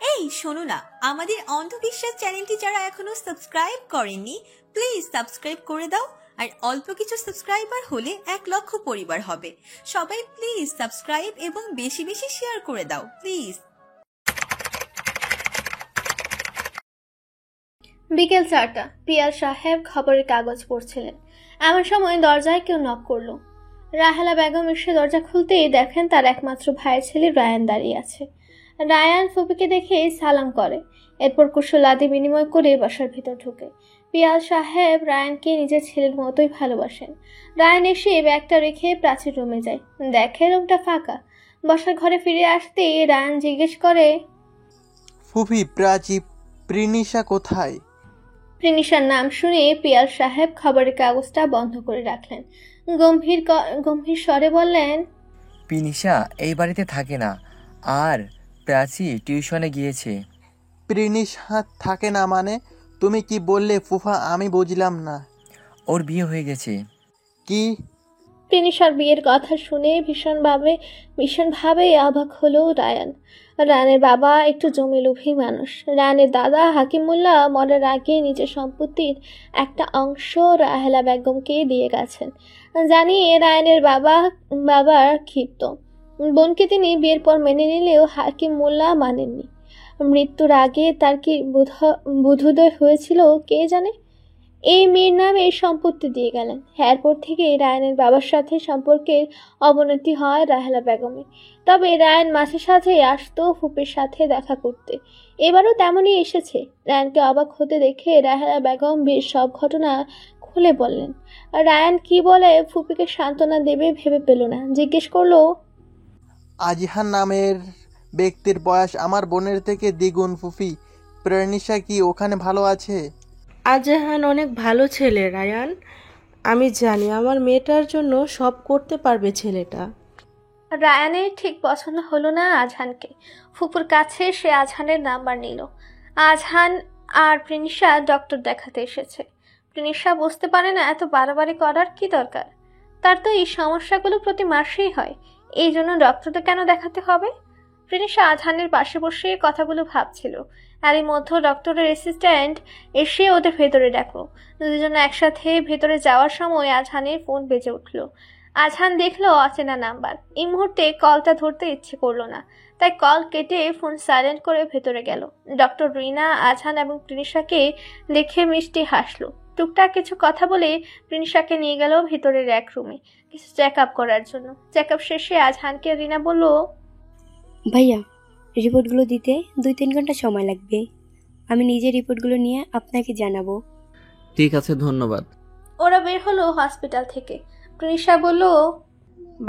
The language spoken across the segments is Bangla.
এই শোনো না, আমাদের অন্ধবিশ্বাস চ্যানেলটি যারা এখনো সাবস্ক্রাইব করেননি প্লিজ সাবস্ক্রাইব করে দাও। আর অল্প কিছু সাবস্ক্রাইবার হলে 1 লক্ষ পরিবার হবে। সবাই প্লিজ সাবস্ক্রাইব এবং বেশি বেশি শেয়ার করে দাও প্লিজ। বিকেল 4টা। পিয়াল সাহেব খবরের কাগজ পড়ছিলেন। এমন সময় দরজায় কেউ নক করলো। রাহেলা বেগম এসে দরজা খুলতেই দেখেন তার একমাত্র ভাইয়ের ছেলে রায়ান দাঁড়িয়ে আছে। রায়ান ফুপিকে দেখে সালাম করে, এরপর কুশল আদি বিনিময় করে বাসার ভিতর ঢুকে। পিয়াল সাহেব রায়ানকে নিজের ছেলের মতোই ভালোবাসেন। রায়ান এসে ব্যাগটা রেখে প্রাচীর রুমে যায়, দেখে রুমটা ফাঁকা। বসার ঘরে ফিরে আসতেই রায়ান জিজ্ঞেস করে, ফুফি, প্রাচী, প্রিনিশা কোথায়? প্রিনিশার নাম শুনে পিয়াল সাহেব খবরের কাগজটা বন্ধ করে রাখলেন। গম্ভীর স্বরে বললেন, প্রিনিশা এই বাড়িতে থাকে না, আর প্রাচী টিউশনে গিয়েছে। প্রিনিশা থাকে না মানে? তুমি কি বললে ফুফা? আমি বুঝলাম না। ওর বিয়ে হয়ে গেছে। কি? প্রিনিশার বিয়ের কথা শুনে ভীষণভাবে অবাক হলো রায়ান। রায়ানের বাবা একটু জমি লোভী মানুষ। রায়ানের দাদা হাকিমুল্লাহ মরার আগে নিজের সম্পত্তির একটা অংশ রাহেলা বেগমকে দিয়ে গেছেন। জানিয়ে রায়ানের বাবার ক্ষিপ্ত। বোনকে তিনি বিয়ের পর মেনে নিলেও হাকিমুল্লাহ মানেননি। মৃত্যুর আগে তার কি বোধোদয় হয়েছিল কে জানে। এই মেয়ের নামে সম্পত্তি দিয়ে গেলেন। এরপর থেকে রায়ানের বাবার সাথে সম্পর্কের অবনতি হয় রাহেলা বেগমের। তবে রায়ান মাঝে সাঝে আসতো ফুপির সাথে দেখা করতে। এবারও তেমনই এসেছে। রায়ানকে অবাক হতে দেখে রাহেলা বেগম বেশ সব ঘটনা খুলে বললেন। রায়ান কি বলে ফুপিকে সান্ত্বনা দেবে ভেবে পেল না। জিজ্ঞেস করলো, আজিহান নামের ব্যক্তির বয়স আমার বোনের থেকে দ্বিগুণ। ফুফি, প্রিনিশা কি ওখানে ভালো আছে? আজাহান অনেক ভালো ছেলে রায়ান, আমি জানি আমার মেয়েটার জন্য সব করতে পারবে ছেলেটা। রায়ানের ঠিক পছন্দ হলো না আজহানকে। ফুপুর কাছে সে আজহানের নাম্বার নিল। আজহান আর প্রিনিশা ডক্টর দেখাতে এসেছে। প্রিনিশা বুঝতে পারে না এত বাড়াবাড়ি করার কি দরকার। তার তো এই সমস্যাগুলো প্রতি মাসেই হয়, এই জন্য ডক্টরকে কেন দেখাতে হবে। প্রিনিশা আজহানের পাশে বসে কথাগুলো ভাবছিল। আর এই মধ্যে ডক্টরের অ্যাসিস্ট্যান্ট এসে ওদের ভেতরে ডাকলো। দুজন একসাথে ভেতরে যাওয়ার সময় আজহানের ফোন বেজে উঠল। আজহান দেখলো অচেনা নাম্বার। এই মুহূর্তে কলটা ধরতে ইচ্ছে করলো না, তাই কল কেটে ফোন সাইলেন্ট করে ভেতরে গেল। ডক্টর রিনা আজহান এবং প্রিনিশাকে দেখে মিষ্টি হাসলো। টুকটাক কিছু কথা বলে প্রিনিশাকে নিয়ে গেল ভেতরের এক রুমে কিছু চেক আপ করার জন্য। চেক আপ শেষে আজহানকে রিনা বলল, ভাইয়া, রিপোর্টগুলো দিতে 2-3 ঘন্টা সময় লাগবে। আমি নিজে রিপোর্টগুলো নিয়ে আপনাকে জানাবো। ঠিক আছে, ধন্যবাদ। ওরা বের হলো হসপিটাল থেকে। প্রিনিশা বলল,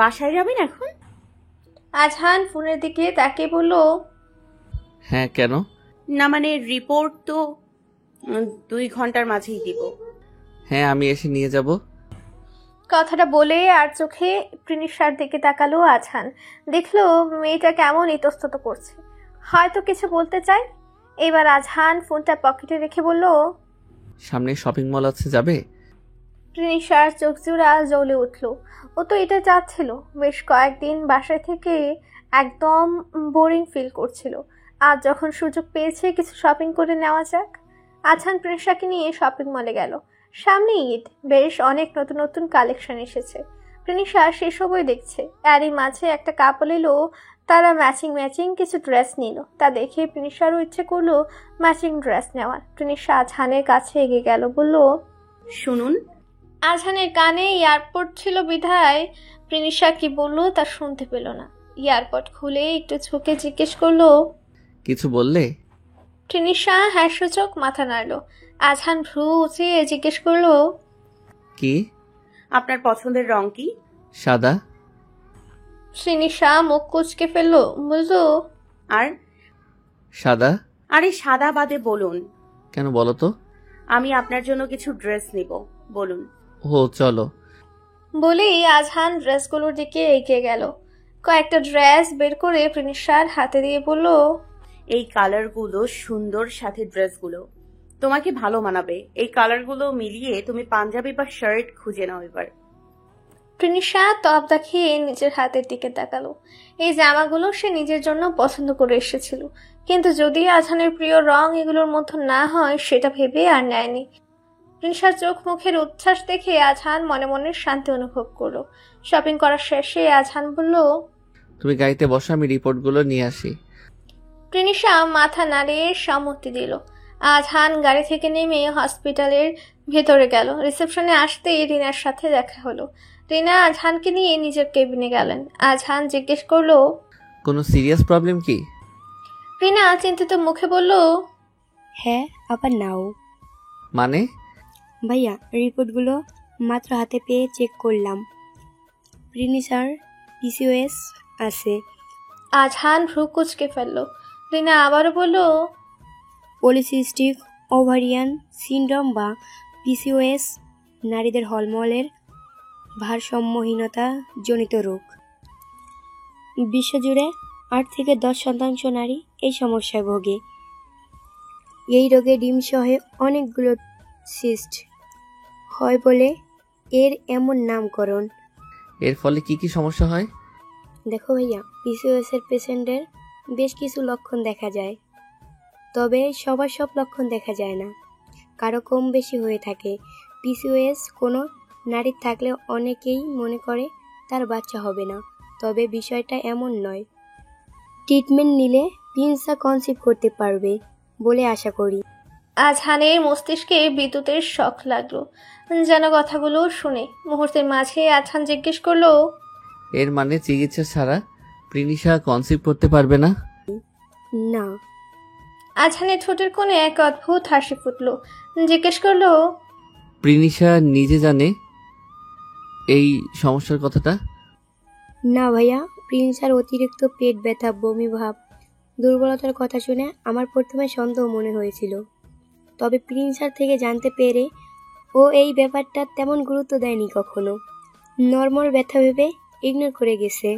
বাসায় যাবেন এখন? আজহান ফোনের দিকে তাকিয়ে বলল, হ্যাঁ, কেন? না মানে রিপোর্ট তো 2 ঘন্টার মাঝেই দিব। হ্যাঁ, আমি এসে নিয়ে যাব। কথাটা বলে আর চোখে প্রিনিশার দিকে তাকালো আজহান। দেখলো মেয়েটা কেমন ইতস্তত করছে, হয়তো কিছু বলতে চায়। এবার আজহান ফোনটা পকেটে রেখে বলল, সামনে শপিং মল আছে, যাবে? প্রিনিশার চোখ জোড়া জ্বলে উঠল। ও তো এটা চাচ্ছিল। বেশ কয়েকদিন বাসায় থেকে একদম বোরিং ফিল করছিল। আজ যখন সুযোগ পেয়েছে কিছু শপিং করে নেওয়া যাক। আজহান প্রিনিশাকে নিয়ে শপিং মলে গেল। সামনে ঈদ, বেশ অনেক নতুন নতুন কালেকশন এসেছে। প্রিনিশা সেসবই দেখছে। এরই মাঝে একটা কাপল এলো, তারা ম্যাচিং কিছু ড্রেস নিল। তা দেখে প্রিনিশারও ইচ্ছে করলো ম্যাচিং ড্রেস নেওয়ার। প্রিনিশা আজহানের কাছে এগিয়ে গেল, বলল, শুনুন। আজহানের কানে ইয়ারপড ছিল বিধায় প্রিনিশা কি বলল তা শুনতে পেল না। ইয়ারপড খুলে একটু ঝুঁকে জিজ্ঞেস করলো, কিছু বললে? প্রিনিশা হ্যাঁ সূচক মাথা নাড়ল। আজহান ভ্রু উঁচিয়ে জিজ্ঞেস করলো, কি? আপনার পছন্দের রং কি? সাদা। প্রিনিশা মুখ কুচকে ফেললো, বলল, আর? সাদা। আরে সাদা বাদে বলুন। কেন, বলো তো? আমি আপনার জন্য কিছু ড্রেস নিব, বলুন। ও চলো। বলেই আজহান ড্রেসগুলোর দিকে এগিয়ে গেল। কয়েকটা ড্রেস বের করে প্রিনিশার হাতে দিয়ে বলল, এই কালারগুলো সুন্দর, সাথে ড্রেসগুলো তোমাকে ভালো মানাবে। এই কালারগুলো মিলিয়ে তুমি পাঞ্জাবি বা শার্ট খুঁজে নাও এবার। প্রিনিশা তবদা খেয়ে নিজের হাতের দিকে তাকালো। এই জামাগুলো সে নিজের জন্য পছন্দ করে এসেছিল, কিন্তু যদি আজহানের প্রিয় রং এগুলোর মধ্যে না হয় সেটা ভেবে আর নেয়নি। প্রিনিশার চোখ মুখের উচ্ছ্বাস দেখে আজহান মনে মনে শান্তি অনুভব করলো। শপিং করার শেষে আজহান বলল, তুমি গাড়িতে বসো, আমি রিপোর্টগুলো নিয়ে আসি। প্রিনিশা মাথা নাড়িয়ে সম্মতি দিল। আজহান গাড়ি থেকে নেমে হসপিটালের ভেতরে গেল। রিসেপশনে আসতেই রিনার সাথে দেখা হলো। রিনা আজহানকে নিয়ে নিজের কেবিনে গেলেন। আজহান জিজ্ঞেস করলো, কোনো সিরিয়াস প্রবলেম কি? রিনা চিন্তিত মুখে বলল, হ্যাঁ, আবার নাও। মানে? ভাইয়া, রিপোর্টগুলো মাত্র হাতে পেয়ে চেক করলাম। প্রিনিসার পিসিওএস আছে। আজহান ভ্রু কুচকে ফেলল। রিনা আবারও বলল, পলিসিস্টিক ওভারিয়ান সিনড্রোম বা পিসিওএস নারীদের হরমোনের ভারসাম্যহীনতা জনিত রোগ। বিশ্বজুড়ে 8 থেকে 10% নারী এই সমস্যায় ভোগে। এই রোগে ডিমসহ অনেকগুলো সিস্ট হয় বলে এর এমন নামকরণ। এর ফলে কি কি সমস্যা হয়? দেখো ভাইয়া, পিসিওএস এর পেশেন্টের বেশ কিছু লক্ষণ দেখা যায়, তবে সবার সব লক্ষণ দেখা যায় না, কারো কম বেশি হয়ে থাকে। পিসিওএস কোনো নারীর থাকলে অনেকেই মনে করে তার বাচ্চা হবে না, তবে বিষয়টা এমন নয়। ট্রিটমেন্ট নিলে প্রিন্সা কনসিভ করতে পারবে বলে আশা করি। আজহানের মস্তিষ্কে বিদ্যুতের শক লাগলো যেন কথাগুলো শুনে। মুহূর্তের মাঝে আজহান জিজ্ঞেস করলো, এর মানে চিকিৎসা ছাড়া প্রিনিশা কনসিভ করতে পারবে না? না। আজহানের ঠোঁটের কোণে এক অদ্ভুত হাসি ফুটলো। জিজ্ঞেস করলো, প্রিনিশা নিজে জানে এই সমস্যার কথাটা? না ভাইয়া, প্রিন্সার অতিরিক্ত পেট ব্যথা, বমি ভাব, দুর্বলতার কথা শুনে আমার প্রথমে সন্দেহ মনে হয়েছিল, তবে প্রিন্সার থেকে জানতে পেরে ও এই ব্যাপারটা তেমন গুরুত্ব দেয়নি কখনো। নর্মাল ব্যথা ভেবে ইগনোর করে গেছে।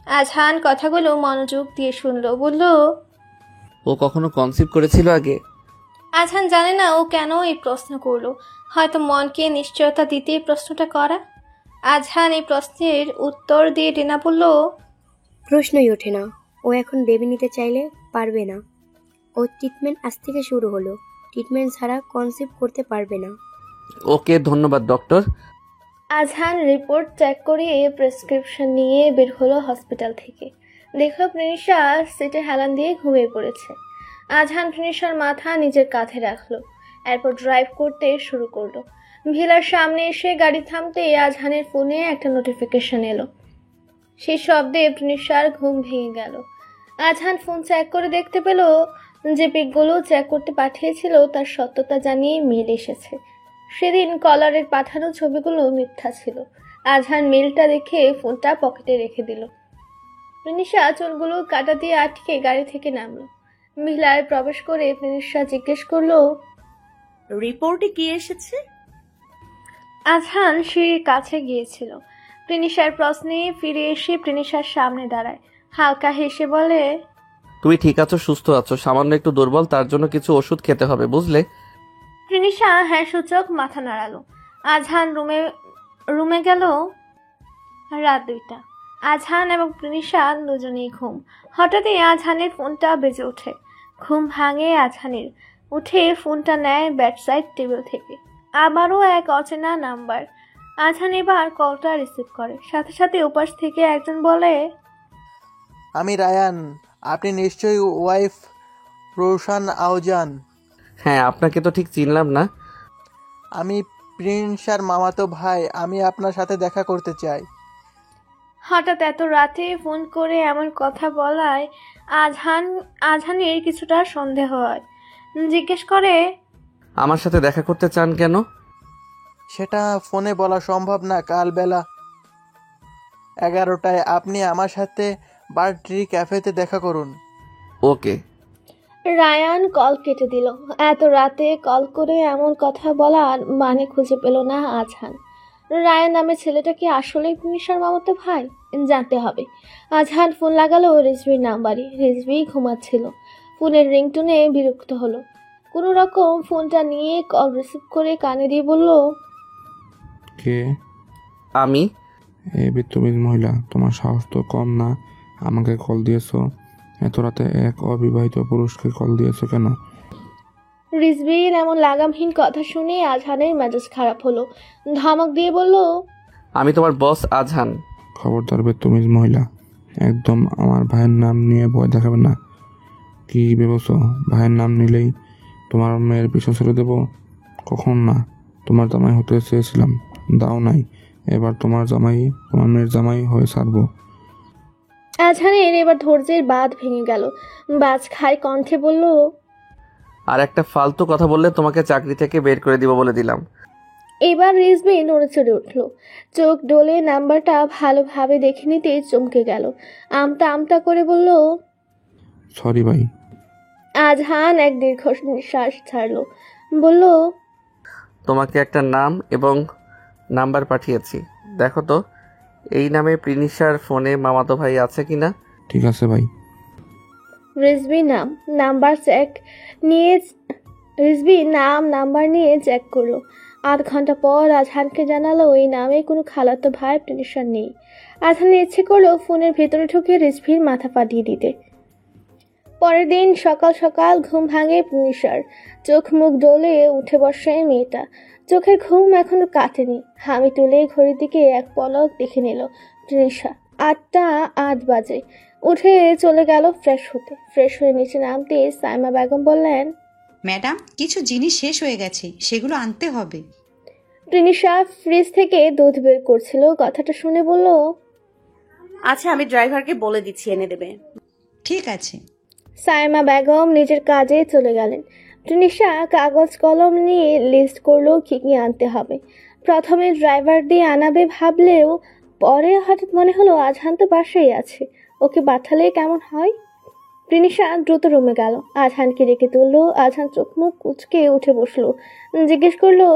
আজহান কথাগুলো মনোযোগ দিয়ে শুনলো। বলল, ও কখনো কনসিভ করেছিল আগে? আজহান জানে না ও কেন এই প্রশ্ন করলো। হয়তো মনকে নিশ্চয়তা দিতে এই প্রশ্নটা করা। আজহান এই প্রশ্নের উত্তর দিয়ে রিনা বলল, প্রশ্নই ওঠে না। ও এখন বেবি নিতে চাইলে পারবে না। ও ট্রিটমেন্ট আজ থেকে শুরু হলো। ট্রিটমেন্ট ছাড়া কনসিভ করতে পারবে না। ওকে, ধন্যবাদ ডক্টর। আজহান রিপোর্ট চেক করে প্রেসক্রিপশন নিয়ে বের হলো হসপিটাল থেকে। দেখলো প্রিনিশা সিটে হেলান দিয়ে ঘুমিয়ে পড়েছে। আজহান প্রিনিশার মাথা নিজের কাঁধে রাখলো, এরপর ড্রাইভ করতে শুরু করলো। ভিলার সামনে এসে গাড়ি থামতে আজহানের ফোনে একটা নোটিফিকেশন এলো। সেই শব্দে প্রিনিশার ঘুম ভেঙে গেল। আজহান ফোন চেক করে দেখতে পেল যে পিকগুলো চেক করতে পাঠিয়েছিল তার সত্যতা জানিয়ে মেল এসেছে। সেদিন কলারের পাঠানো ছবিগুলো মিথ্যা ছিল। আজহান মেলটা দেখে ফোনটা পকেটে রেখে দিল। প্রিনিশা চুলগুলো কাটা দিয়ে আটকে গাড়ি থেকে নামলো। মহিলায় প্রবেশ করে প্রিনিশা জিজ্ঞেস করলো, রিপোর্টে কি এসেছে? আজহান সিঁড়ির কাছে গিয়েছিল। প্রিনিশার প্রশ্নে ফিরে এসে প্রিনিশার সামনে দাঁড়ায়। হালকা হেসে বলে, তুমি ঠিক আছো, সুস্থ আছো, সামান্য একটু দুর্বল, তার জন্য কিছু ওষুধ খেতে হবে, বুঝলে? প্রিনিশা হ্যাঁ সূচক মাথা নাড়ালো। আজহান রুমে গেল। রাত 2টা। আজহান এবং প্রিনিশা দুজনেই ঘুম। হঠাৎই আজহানের ফোনটা বেজে ওঠে। ঘুম ভাঙে আজহানের। উঠে ফোনটা নেয় বেডসাইড টেবিল থেকে। আবারও এক অচেনা নাম্বার। আজহান এবার কলটা রিসিভ করে। সাথে সাথে ওপাশ থেকে একজন বলে, আমি রায়ান। আপনি নিশ্চয়ই ওয়াইফ রোশান আওজান। হ্যাঁ, আপনাকে তো ঠিক চিনলাম না। আমি প্রিন্সার মামাতো ভাই। আমি আপনার সাথে দেখা করতে চাই। হঠাৎ এত রাতে ফোন করে এমন কথা বলায় আজহানের কিছুটা সন্দেহ হয়। জিজ্ঞেস করে, আমার সাথে দেখা করতে চান কেন? সেটা ফোনে বলা সম্ভব না। কাল বেলা 11টায় আপনি আমার সাথে বারট্রি ক্যাফেতে দেখা করুন। ওকে। রায়ান কল কেটে দিল। এত রাতে কল করে এমন কথা বলার মানে খুঁজে পেল না আজহান। রায়ান নামে ছেলেটা কি আসলেই প্রিনিশার মামাতো ভাই? জানতে হবে। আজহান ফোন লাগালো রিজভির নাম্বারে। রিজভি ঘুমাচ্ছিল। ফোনের রিংটোনে বিরক্ত হলো। কোনো রকম ফোনটা নিয়ে কল রিসিভ করে কানে দিয়ে বলল, কে? আমি। এই বিত্তবিদ মহিলা, তোমার সাহস তো কম না, আমাকে কল দিয়েছো? এত রাতে এক অবিবাহিত পুরুষকে কল দিয়েছো কেন? রিজভির এমন লাগামহীন কথা শুনে আজহানের মেজাজ খারাপ হলো। ধমক দিয়ে বলল, আমি তোমার বস আজহান। খবরদার বিত্তবিদ মহিলা, একদম আমার ভাইয়ের নাম নিয়ে ভয় দেখাবে না। কি ভেবেছো ভাইয়ের নাম নিলেই তোমার মেয়ের পিছু ছেড়ে দেবো? কখন না, তোমার জামাই হতে চেয়েছিলাম, দাও নাই। এবার তোমার মেয়ের জামাই হয়ে ছাড়বো। আজহানের এবার ধৈর্যের বাঁধ ভেঙে গেল। বাজ খায় কণ্ঠে বলল, আর একটা ফালতু কথা বললে তোমাকে চাকরি থেকে বের করে দিব বলে দিলাম। এবার রিজভি নড়ে চড়ে উঠল। চোখ ডোলে নাম্বারটা ভালোভাবে দেখে নিতে চমকে গেল। আমতা আমতা করে বলল, সরি ভাই। আজহান এক দীর্ঘ নিঃশ্বাস ছাড়ল। বলল, তোমাকে একটা নাম এবং নাম্বার পাঠিয়েছি, দেখো তো এই নামে প্রিনিশার ফোনে মামাতো ভাই আছে কিনা। ঠিক আছে ভাই। রিজভি নাম্বার নিয়ে চেক করলো। 8 ঘন্টা পর আজহানকে জানালো এই নামে কোনো খালাতো ভাই প্রিনিশার নেই। আজহানের ইচ্ছে করলো ফোনের ভেতরে ঢুকে রিজভির মাথা ফাটিয়ে দিতে। পরের দিন সকাল সকাল ঘুম ভাঙে প্রিনিশার। চোখ মুখ ডলে উঠে বসে মেয়েটা। চোখের ঘুম এখনো কাটেনি। হামি তুলে ঘড়ির দিকে এক পলক দেখে নিল প্রিনিশা। 8টা 8 বাজে। উঠে চলে গেল ফ্রেশ হতে। ফ্রেশ হয়ে নিচে নামতে সাইমা বেগম বললেন, ম্যাডাম, কিছু জিনিস শেষ হয়ে গেছে, সেগুলো আনতে হবে। প্রিনিশা ফ্রিজ থেকে দুধ বের করছিল। কথাটা শুনে বলল, আচ্ছা, আমি ড্রাইভারকে বলে দিচ্ছি, এনে দেবে। ঠিক আছে। সাইমা বেগম নিজের কাজে চলে গেলেন। প্রিনিশা কাগজ কলম নিয়ে লিস্ট করলো কি কি আনতে হবে। প্রথমে ড্রাইভার দিয়ে আনাবে ভাবলেও পরে হঠাৎ মনে হলো আজহান তো বাসায় আছে, ওকে পাঠালে কেমন হয়। প্রিনিশা দ্রুত রুমে গেল। আজহানকে ডেকে তুললো। আজহান চোখ মুখ কুচকে উঠে বসলো। জিজ্ঞেস করলো,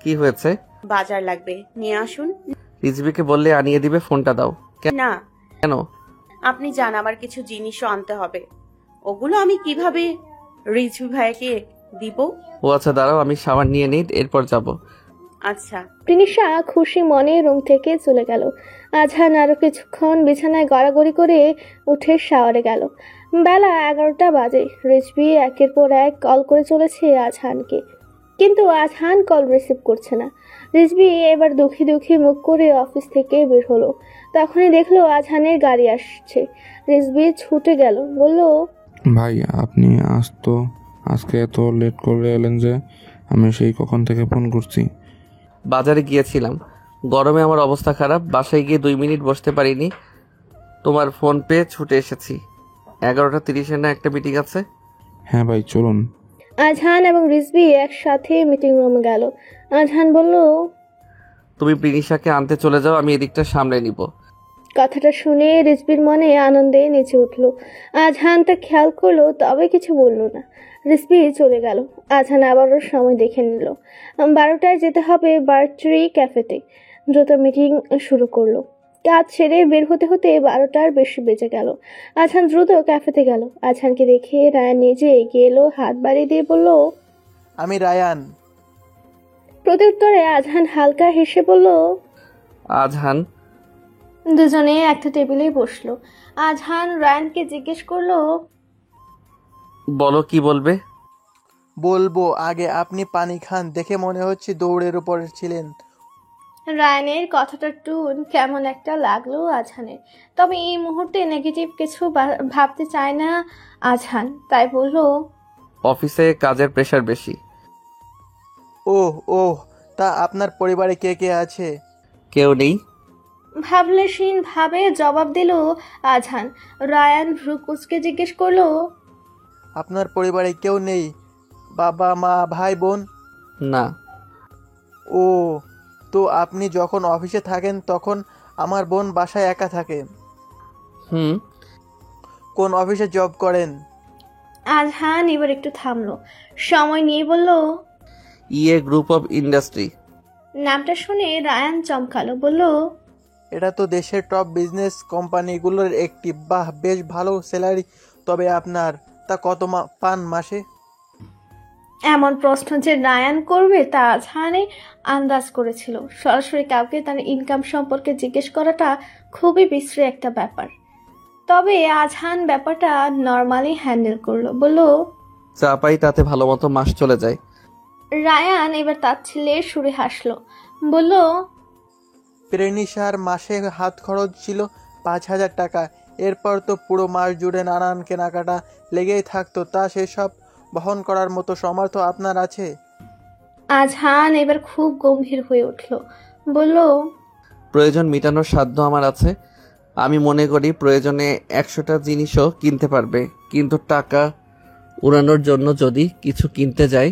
কি হয়েছে? বাজার লাগবে, নিয়ে আসুন। রিজভিকে বললে আনিয়ে দিবে, ফোনটা দাও। না, কেন? আপনি যান, আমার কিছু জিনিসও আনতে হবে। ওগুলো আমি কিভাবে রিজভি ভাইকে দিব? ও আচ্ছা, দাঁড়াও আমি সাবান নিয়ে নিই, এরপর যাব। আচ্ছা। প্রিনিশা খুশি মনে রুম থেকে চলে গেল। আজহান আরো কিছুক্ষণ বিছানায় গড়াগড়ি করে উঠে শাওয়ারে গেল। বেলা 11টা বাজে। রিজভি একের পর এক কল করে চলেছে আজহানকে, কিন্তু আজহান কল রিসিভ করছে না। রিজভি এবার দুঃখী দুঃখী মুখ করে অফিস থেকে বের হলো। তখনই দেখলো আজহানের গাড়ি আসছে। রিজভি ছুটে গেল, বলল, ভাই আপনি আজকে এত লেট করে এলেন যে? আমি সেই কখন থেকে ফোন করছি। বাজারে গিয়েছিলাম, গরমে আমার অবস্থা খারাপ, বাসায় গিয়ে 2 মিনিট বসতে পারিনি, তোমার ফোন পেয়ে ছুটে এসেছি। 11:30 না একটা মিটিং আছে। হ্যাঁ ভাই চলুন। আজহান এবং রিজভি একসাথে মিটিং রুমে গেল। আজহান বলল, তুমি প্রিনিশাকে আনতে চলে যাও, আমি এদিকটা সামলে নিব। কথাটা শুনে রিজভির মনে আনন্দে নেচে উঠল। আজহান তা খেয়াল করলো, তবে কিছু বলল না। রিজভি চলে গেল। আজহান আবারও সময় দেখে নিল। 12টায় যেতে হবে বার্ট্রি ক্যাফেতে। দ্রুত মিটিং শুরু করলো। কাজ সেরে বের হতে হতে 12টার বেশি বেজে গেল। আজহান দ্রুত ক্যাফেতে গেল। আজহানকে দেখে রায়ান নিজে এগিয়ে এলো, হাত বাড়িয়ে দিয়ে বলল, আমি রায়ান। প্রত্যুত্তরে আজহান হালকা হেসে বলল, আজহান। দুজনে একটা টেবিলে বসলো। আজহান রায়ানকে জিজ্ঞেস করলো, বলো কি বলবে? বলবো, আগে আপনি পানি খান, দেখে মনে হচ্ছে দৌড়ের উপর ছিলেন। রায়ানের কথাটার টুন কেমন একটা লাগলো আজহানের। তবে এই মুহূর্তে নেগেটিভ কিছু ভাবতে চায় না আজহান, তাই বলল, অফিসে কাজের প্রেশার বেশি। ওহ, তা আপনার পরিবারে কে কে আছে? কেউ নেই। ভাবলেশীন ভাবে জবাব দিল আজহান। রায়ান ভ্রু কুচকে জিজ্ঞেস করলো, আপনার পরিবারে কেউ নেই? বাবা মা ভাই বোন? না। ও, তো আপনি যখন অফিসে থাকেন তখন আমার বোন বাসায় একা থাকে। কোন অফিসে জব করেন? আজহান এবার একটু থামলো, সময় নিয়ে বলল, ইয়ে গ্রুপ অফ ইন্ডাস্ট্রি। নামটা শুনে রায়ান চমকালো, বলল, এটা তো দেশের টপ বিজনেস কোম্পানিগুলোর একটি। বাহ, বেশ ভালো স্যালারি। তবে আপনার তা কত পান মাসে? এমন প্রশ্ন যে রায়ান করবে তা আজহানে আন্দাজ করেছিল। সরাসরি কাউকে তার ইনকাম সম্পর্কে জিজ্ঞেস করাটা খুবই বিশ্রী একটা ব্যাপার। তবে আজহান ব্যাপারটা নর্মালি হ্যান্ডেল করলো, বলল, চা পাই তাতে ভালো মতো মাস চলে যায়। রায়ান এবার তাচ্ছিল্যের সুরে হাসলো, বলল, প্রেনিশার মাসে হাত খরচ ছিল 5,000 টাকা। এরপর তো পুরো মাস জুড়ে নানান কেনাকাটা লেগেই থাকতো। তা সেসব বহন করার মতো সামর্থ্য আপনার আছে? আজহান এবার খুব গম্ভীর হয়ে উঠল, বলল, প্রয়োজন মেটানোর সাধ্য আমার আছে। আমি মনে করি প্রয়োজনে 100টা জিনিসও কিনতে পারবে, কিন্তু টাকা উড়ানোর জন্য যদি কিছু কিনতে যাই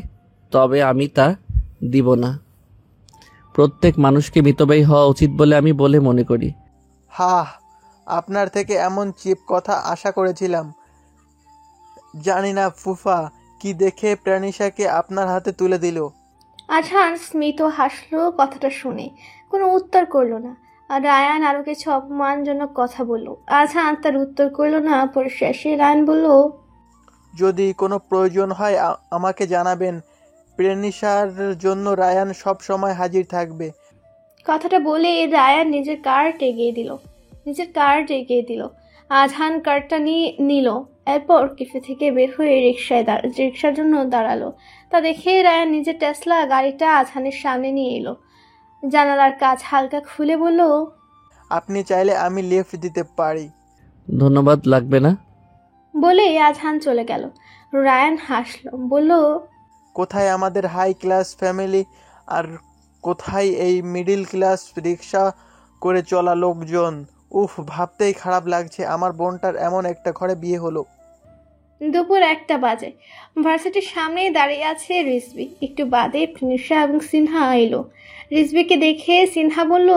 তবে আমি তা দিব না। প্রত্যেক মানুষকে মিতব্যয়ী হওয়া উচিত বলে আমি মনে করি। আপনার থেকে এমন চিপ কথা আশা করেছিলাম। জানি না ফুফা কি দেখে প্রাণিশাকে আপনার হাতে তুলে দিল। আজহান স্মিত হাসলো কথাটা শুনে, কোনো উত্তর করলো না। আর রায়ান আরো কিছু অপমানজনক কথা বলল। আজহান তার উত্তর করলো না। পরিশেষে রায়ান বলল, যদি কোনো প্রয়োজন হয় আমাকে জানাবেন। প্রেনিশার জন্য রায়ান সব সময় হাজির থাকবে। কথাটা বলে রায়ান নিজের কার্ড এগিয়ে দিল। আজহান কার্ডটা নিল। এরপর ক্যাফে থেকে বের হয়ে রিক্সার জন্য দাঁড়ালো। তা দেখে রায়ান নিজের টেসলা গাড়িটা আজহানের সামনে নিয়ে এলো। জানালার কাঁচ হালকা খুলে বলল, আপনি চাইলে আমি লিফট দিতে পারি। ধন্যবাদ, লাগবে না। বলে আজহান চলে গেল। রায়ান হাসলো, বলল, কোথায় আমাদের হাই ক্লাস ফ্যামিলি আর কোথায় এই মিডিল ক্লাস রিক্সা করে চলা লোকজন। উফ, ভাবতেই খারাপ লাগছে আমার বোনটার এমন একটা ঘরে বিয়ে হলো। দুপুর 1টা বাজে। ভার্সিটির সামনে দাঁড়িয়ে আছে রিজভি। একটু বাদে প্রিনিশা এবং সিনহা এলো। রিজভিকে দেখে সিনহা বলল,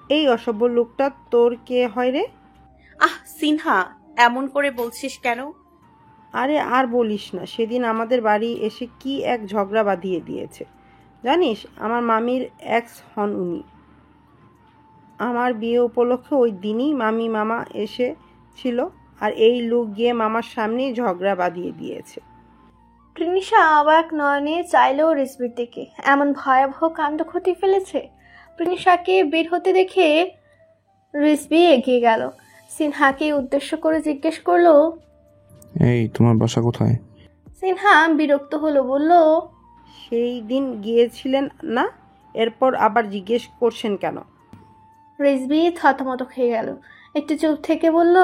এই অসভ্য লোকটা তোর কে হয় রে? সিনহা, এমন করে বলছিস কেন? আরে আর বলিস না, সেদিন আমাদের বাড়ি এসে কি এক ঝগড়া বাঁধিয়ে দিয়েছে জানিস? আমার মামির এক্স হন উনি। আমার বিয়ে উপলক্ষে ওই দিনই মামা এসেছিল, আর এই লোক গিয়ে মামার সামনেই ঝগড়া বাঁধিয়ে দিয়েছে। প্রিনিশা অবাক নয়নে চাইল রিজভির দিকে। এমন ভয়াবহ কাণ্ড ঘটে ফেলেছে। প্রিনিশাকে বের হতে দেখে রিজভি এগিয়ে গেল। সিনহাকে উদ্দেশ্য করে জিজ্ঞেস করলো, এই তোমার বাসা কোথায়? সিনহা বিরক্ত হলো, বলল, সেই দিন গিয়েছিলেন না, এরপর আবার জিজ্ঞেস করছেন কেন? রিজভি থতমত খেয়ে গেল। একটু চুপ থেকে বলল,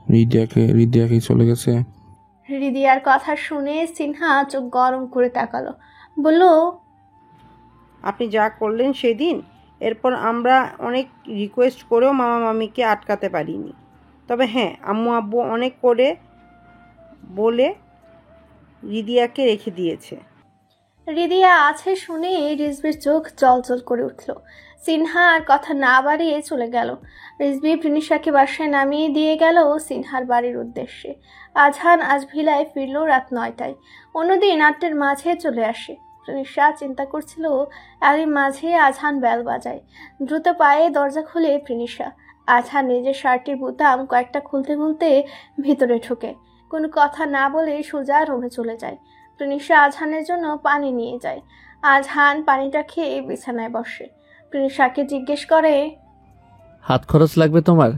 রিদিয়া কি চলে গেছে? রিদিয়ার কথা শুনে সিনহা চোখ গরম করে তাকালো, বলল, আপনি যা করলেন সেদিন, এরপর আমরা অনেক রিকোয়েস্ট করেও মামা মামিকে আটকাতে পারিনি। তবে হ্যাঁ, আম্মু আব্বু অনেক করে বলে রিদিয়াকে রেখে দিয়েছে। রিদিয়া আছে শুনে রিজভির চোখ জলজল করে উঠল। সিনহা আর কথা না বাড়িয়ে চলে গেল। রিজভি প্রিনিশাকে বাসায় নামিয়ে দিয়ে গেল সিনহার বাড়ির উদ্দেশ্যে। আজহান আজ ভিলায় ফিরল রাত 9টায়। অন্যদিন 8টার মাঝে চলে আসে। প্রিনিশা চিন্তা করছিল, এরই মাঝে আজহান বেল বাজায়। দ্রুত পায়ে দরজা খুলে প্রিনিশা। আজহান নিজের শার্টের বোতাম কয়েকটা খুলতে খুলতে ভিতরে ঢোকে। কোনো কথা না বলে সোজা রুমে চলে যায়। প্রিনিশা আজহানের জন্য পানি নিয়ে যায়। আজহান পানিটা খেয়ে বিছানায় বসে। প্রিনিশাকে জিজ্ঞেস করে, হাত খরচ লাগবে তোমার?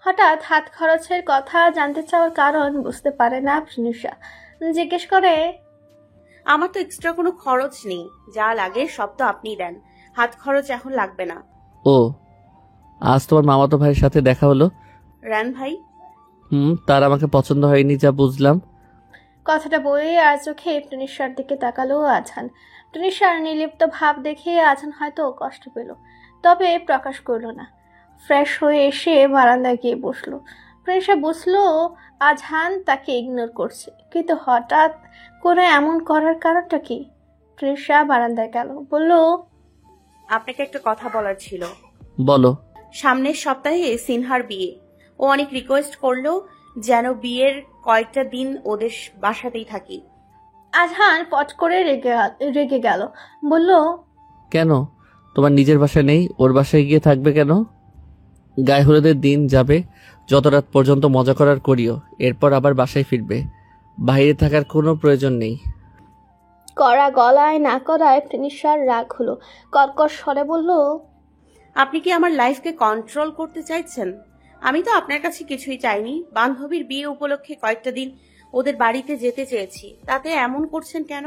হঠাৎ হাত খরচের কথা জানতে চাওয়ার কারণ বুঝতে পারে না প্রিনিশা। জিজ্ঞেস করে, আমার তো এক্সট্রা কোনো খরচ নেই, যা লাগে সব তো আপনিই দেন, হাত খরচ এখন লাগবে না। ও, আজ তোমার মামাতো ভাইয়ের সাথে দেখা হলো? রান ভাই? তার আমাকে পছন্দ হয়নি, যা বুঝলাম। কথাটা বলে আর চোখে প্রিনিশার দিকে তাকালো আজহান। প্রিনিশার নির্লিপ্ত ভাব দেখে আজহান হয়তো কষ্ট পেল, তবে প্রকাশ করল না। ফ্রেশ হয়ে এসে বারান্দায় গিয়ে বসলো। প্রিনিশা বুঝলো আজহান তাকে ইগনোর করছে, কিন্তু হঠাৎ করে এমন করার কারণটা কি? প্রিনিশা বারান্দায় গেল, বলল, আপনাকে একটা কথা বলার ছিল। বলো। সামনের সপ্তাহে সিনহার বিয়ে। ও অনেক রিকোয়েস্ট করলো যেন বিয়ের কয়েকটা দিন ওদের বাসাতেই থাকি। আজহান পট করে রেগে গেল, বলল, কেন? তোমার নিজের বাসায় নেই, ওর বাসায় গিয়ে থাকবে কেন? গায়ে হলুদের দিন যাবে, যত রাত পর্যন্ত মজা করার করিও, এরপর আবার বাসায় ফিরবে। বাইরে থাকার কোনো প্রয়োজন নেই। কড়া গলায় না করায় প্রিনিশার রাগ হলো। কর্কশ স্বরে বলল, আপনি কি আমার লাইফকে কন্ট্রোল করতে চাইছেন? আমি তো আপনার কাছে কিছুই চাইনি। বান্ধবীর বিয়ে উপলক্ষে কয়েকটা দিন ওদের বাড়িতে যেতে চেয়েছি, তাতে এমন করছেন কেন?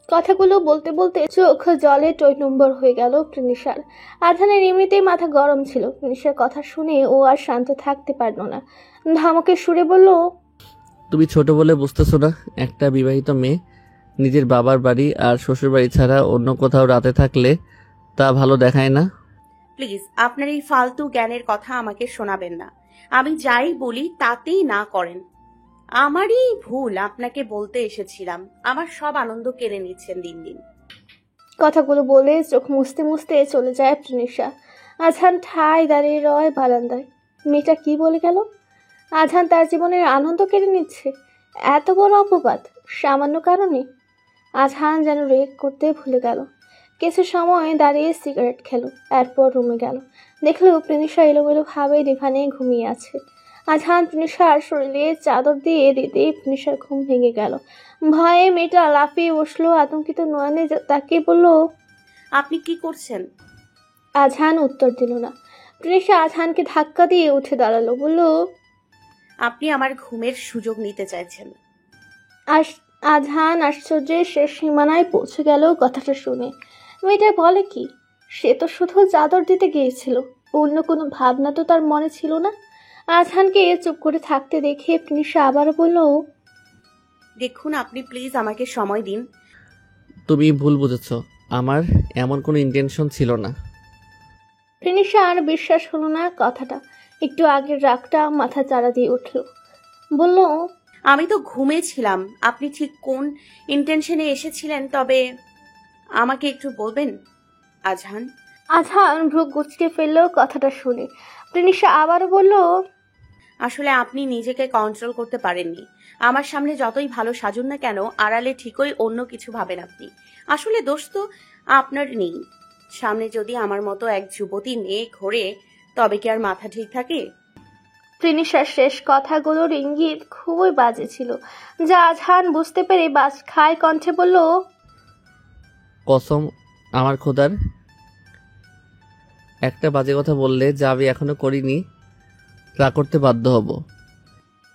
কথাগুলো বলতে বলতে চোখ জলে টইটুম্বর হয়ে গেল প্রিনিশার। আধানের এমনিতেই মাথা গরম ছিল। প্রিনিশার কথা শুনে ও আর শান্ত থাকতে পারল না। ধমকের সুরে বলল, তুমি ছোট বলে বুঝতেছো না? একটা বিবাহিত মেয়ে নিজের বাবার বাড়ি আর শ্বশুর বাড়ি ছাড়া অন্য কোথাও রাতে থাকলে তা ভালো দেখায় না। প্লিজ আপনার এই ফালতু জ্ঞানের কথা আমাকে শোনাবেন না। আমি যাই বলি তাতেই না করেন। আমারই ভুল, আপনাকে বলতে এসেছিলাম। আমার সব আনন্দ কেড়ে নিচ্ছেন দিন দিন। কথাগুলো বলে চোখ মুছতে মুছতে চলে যায় প্রিনিশা। আজহান ঠায় দাঁড়িয়ে রয় বারান্দায়। মেয়েটা কি বলে গেল? আজহান তার জীবনের আনন্দ কেড়ে নিচ্ছে? এত বড় অপবাদ সামান্য কারণে? আজহান যেন রেক করতে ভুলে গেল। কিছু সময় দাঁড়িয়ে সিগারেট খেলো, এরপর রুমে গেল। দেখলো প্রিনিশা এলোমেলো ভাবে ডিভানে ঘুমিয়ে আছে। আজহান প্রিনিশার শরীরে চাদর দিয়ে দিতে প্রিনিশার ঘুম ভেঙে গেল। ভয়ে মেয়েটা লাফিয়ে বসলো। আতঙ্কিত নয়নে তাকিয়ে বলল, আপনি কি করছেন? আজহান উত্তর দিল না। প্রিনিশা আজহানকে ধাক্কা দিয়ে উঠে দাঁড়ালো, বলল, আপনি আমার ঘুমের সুযোগ নিতে চাইছেন। আজহান আশ্চর্যের শেষ সীমানায় পৌঁছে গেল কথাটা শুনে। মেয়েটা বলে কি? সে তো শুধু চাদর দিতে গিয়েছিল, অন্য কোনো ভাবনা তো তার মনে ছিল না। আজহানকে চুপ করে থাকতে দেখে প্রিনিশা আবারও বলল, দেখুন, আপনি প্লিজ আমাকে সময় দিন। তুমি ভুল বুঝেছ, আমার এমন কোনো ইন্টেনশন ছিল না। প্রিনিশা আর বিশ্বাস হলো না কথাটা। একটু আগের রাগটা মাথা চাড়া দিয়ে উঠল। বলল, আমি তো ঘুমিয়েছিলাম। আপনি ঠিক কোন ইন্টেনশনে এসেছিলেন তবে আমাকে একটু বলবেন আজহান? আজহান ভ্রু কুঁচকে ফেললো কথাটা শুনে। প্রিনিশা আবারও বলল, আসলে আপনি নিজেকে কন্ট্রোল করতে পারেননি। আমার সামনে যতই ভালো সাজুন না কেন, আড়ালে ঠিকই অন্য কিছু ভাবেন আপনি। আসলে দোষ তো আপনার নেই। সামনে যদি আমার মতো এক যুবতী মেয়ে ঘোরে, তবে কি আর মাথা ঠিক থাকে? প্রিনিশার শেষ কথাগুলোর ইঙ্গিত খুবই বাজে ছিল, যা আজহান বুঝতে পেরে বাজ খায় কণ্ঠে বলল, কসম আমার খোদার, একটা বাজে কথা বললে যা আমি এখনো করিনি তা করতে বাধ্য হব।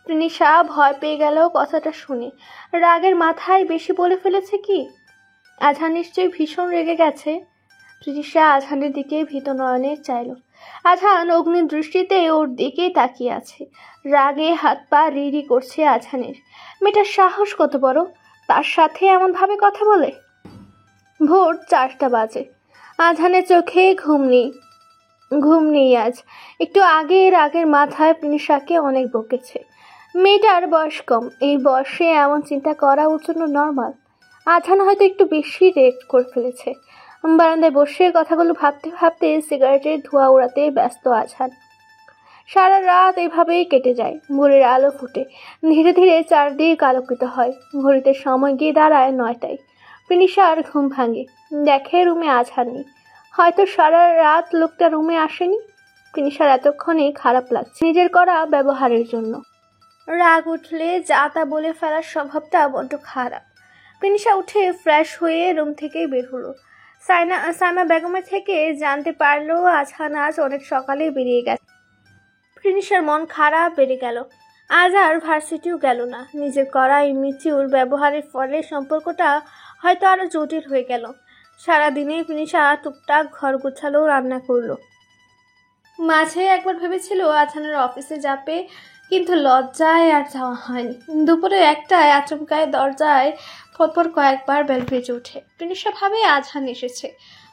প্রিনিশা ভয় পেয়ে গেল কথাটা শুনে। রাগের মাথায় বেশি বলে ফেলেছে কি? আজহান নিশ্চয়ই ভীষণ রেগে গেছে। প্রিনিশা আজহানের দিকে ভীত নয়নে চাইল। আজহান অগ্নি দৃষ্টিতে ওর দিকেই তাকিয়ে আছে। রাগে হাত পা রিরি করছে আজহানের। মেয়েটার সাহস কত বড়, তার সাথে এমনভাবে কথা বলে। ভোর 4টা বাজে। আজহানের চোখে ঘুম নেই আজ। একটু আগে রাগের মাথায় প্রিনিশাকে অনেক বকেছে। মেয়েটার বয়স কম, এই বয়সে এমন চিন্তা করা ওর জন্য নর্মাল। আজহান হয়তো একটু বেশি রেট করে ফেলেছে। বারান্দায় বসে কথাগুলো ভাবতে ভাবতে সিগারেটের ধোঁয়া উড়াতে ব্যস্ত আজহান। সারা রাত এভাবেই কেটে যায়। ভোরের আলো ফুটে, ধীরে ধীরে চারদিক আলোকিত হয়। ঘড়িতে সময় গিয়ে দাঁড়ায় 9টায়। প্রিনিশার ঘুম ভাঙে, দেখে রুমে আজহান নেই। হয়তো সারা রাত লোকটা রুমে আসেনি। প্রিনিশার এতক্ষণে খারাপ লাগছে নিজের করা ব্যবহারের জন্য। রাগ উঠলে যা তা বলে ফেলার স্বভাবটা বড্ড খারাপ। প্রিনিশা উঠে ফ্রেশ হয়ে রুম থেকে বের হলো। সাইমা বেগমের থেকে জানতে পারলো আজহান আজ অনেক সকালে বেরিয়ে গেছে। প্রিনিশার মন খারাপ বেড়ে গেল। আজ আর ভার্সিটিও গেল না। নিজের করা ইমিচিউর ব্যবহারের ফলে সম্পর্কটা হয়তো আরো জটিল হয়ে গেল। সারাদিনে প্রিনিশা টুকটাক ঘর গোছালো, রান্না করলো। মাঝে একবার ভেবেছিল আজহানের অফিসে যাবে, কিন্তু লজ্জায় আর যাওয়া হয়নি। দুপুরে 1টায় আচমকায় দরজায় পরপর কয়েকবার বেল বেজে ওঠে। প্রিনিশা ভাবে আজহান এসেছে,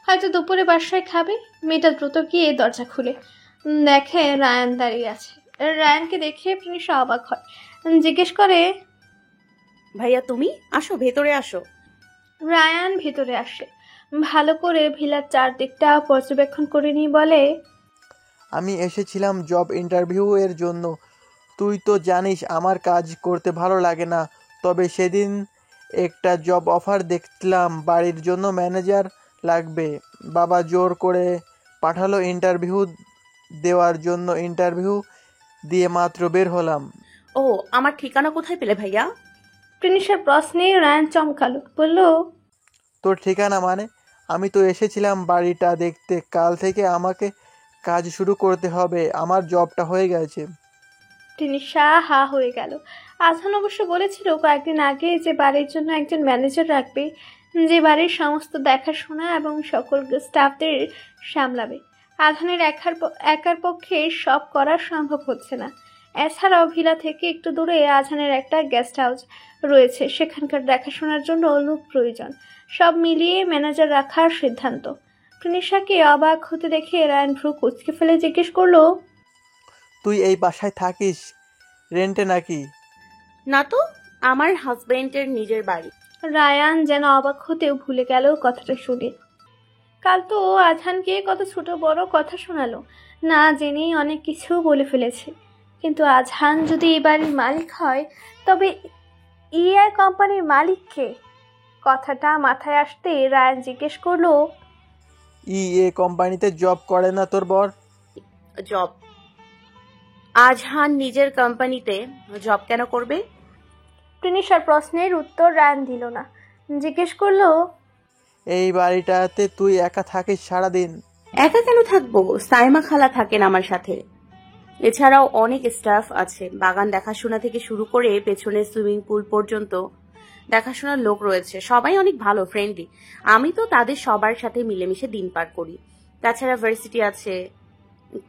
হয়তো দুপুরে বাসায় খাবে। মেয়েটা দ্রুত গিয়ে দরজা খুলে দেখে রায়ান দাঁড়িয়ে আছে। রায়ানকে দেখে প্রিনিশা অবাক হয়, জিজ্ঞেস করে, ভাইয়া তুমি? আসো, ভেতরে আসো। রায়ান ভেতরে আসে। ভালো করে ভিলার চারদিকটা পর্যবেক্ষণ করে নিয়ে বলে, আমি এসেছিলাম জব ইন্টারভিউ এর জন্য। তুই তো জানিস আমার কাজ করতে ভালো লাগে না, তবে সেদিন একটা জব অফার দেখলাম, বাড়ির জন্য ম্যানেজার লাগবে। বাবা জোর করে পাঠালো ইন্টারভিউ দেওয়ার জন্য। ইন্টারভিউ দিয়ে মাত্র বের হলাম। ও, আমার ঠিকানা কোথায় পেলে ভাইয়া? প্রিনিশার প্রশ্নে রায়ান চমকালো, বলল, তোর ঠিকানা মানে? আমি তো এসেছিলাম বাড়িটা দেখতে, কাল থেকে আমাকে কাজ শুরু করতে হবে, আমার জবটা হয়ে গেছে। প্রিনিশা হা হয়ে গেল। আজহান অবশ্য বলেছিল কয়েকদিন আগে যে বাড়ির জন্য একজন ম্যানেজার রাখবে, যে বাড়ির সমস্ত দেখাশোনা এবং সকল স্টাফদের সামলাবে। আজহানের একার পক্ষে সব করা সম্ভব হচ্ছে না। এছাড়াও ভিলা থেকে একটু দূরে আজহানের একটা গেস্ট হাউস রয়েছে, সেখানকার দেখাশোনার জন্য লোক প্রয়োজন। সব মিলিয়ে ম্যানেজার রাখার সিদ্ধান্ত। প্রিনিশাকে অবাক হতে দেখে রায়ান ভ্রু কুঁচকে ফেলে জিজ্ঞেস করলো, তুই এই বাসায় থাকিস রেন্টে নাকি? না তো, আমার হাজবেন্ডের নিজের বাড়ি। রায়ান যেন অবাক হতেও ভুলে গেল কথাটা শুনে। কাল তো আজহানকে কত ছোট বড় কথা শোনালো, না জেনেই অনেক কিছু বলে ফেলেছে। কিন্তু আজহান যদি এই বাড়ির মালিক হয়, তবে ইআই কোম্পানির মালিক কে? কথাটা মাথায় আসতে রায়ান জিজ্ঞেস করলো, এ কোম্পানিতে জব করে না তোর বর? জব? আজহান নিজের কোম্পানিতে জব কেন করবে? প্রিনিশার প্রশ্নের উত্তর রায়ান দিল না, জিজ্ঞেস করলো, এই বাড়িটাতে তুই একা থাকিস সারাদিন? একা কেন থাকবো, সাইমা খালা থাকেন আমার সাথে। এছাড়াও অনেক স্টাফ আছে, বাগান দেখাশোনা থেকে শুরু করে পেছনের সুইমিং পুল পর্যন্ত দেখাশোনার লোক রয়েছে, সবাই অনেক ভালো, ফ্রেন্ডলি। আমি তো তাদের সবার সাথে মিলেমিশে দিন পার করি। তাছাড়া ভার্সিটি আছে,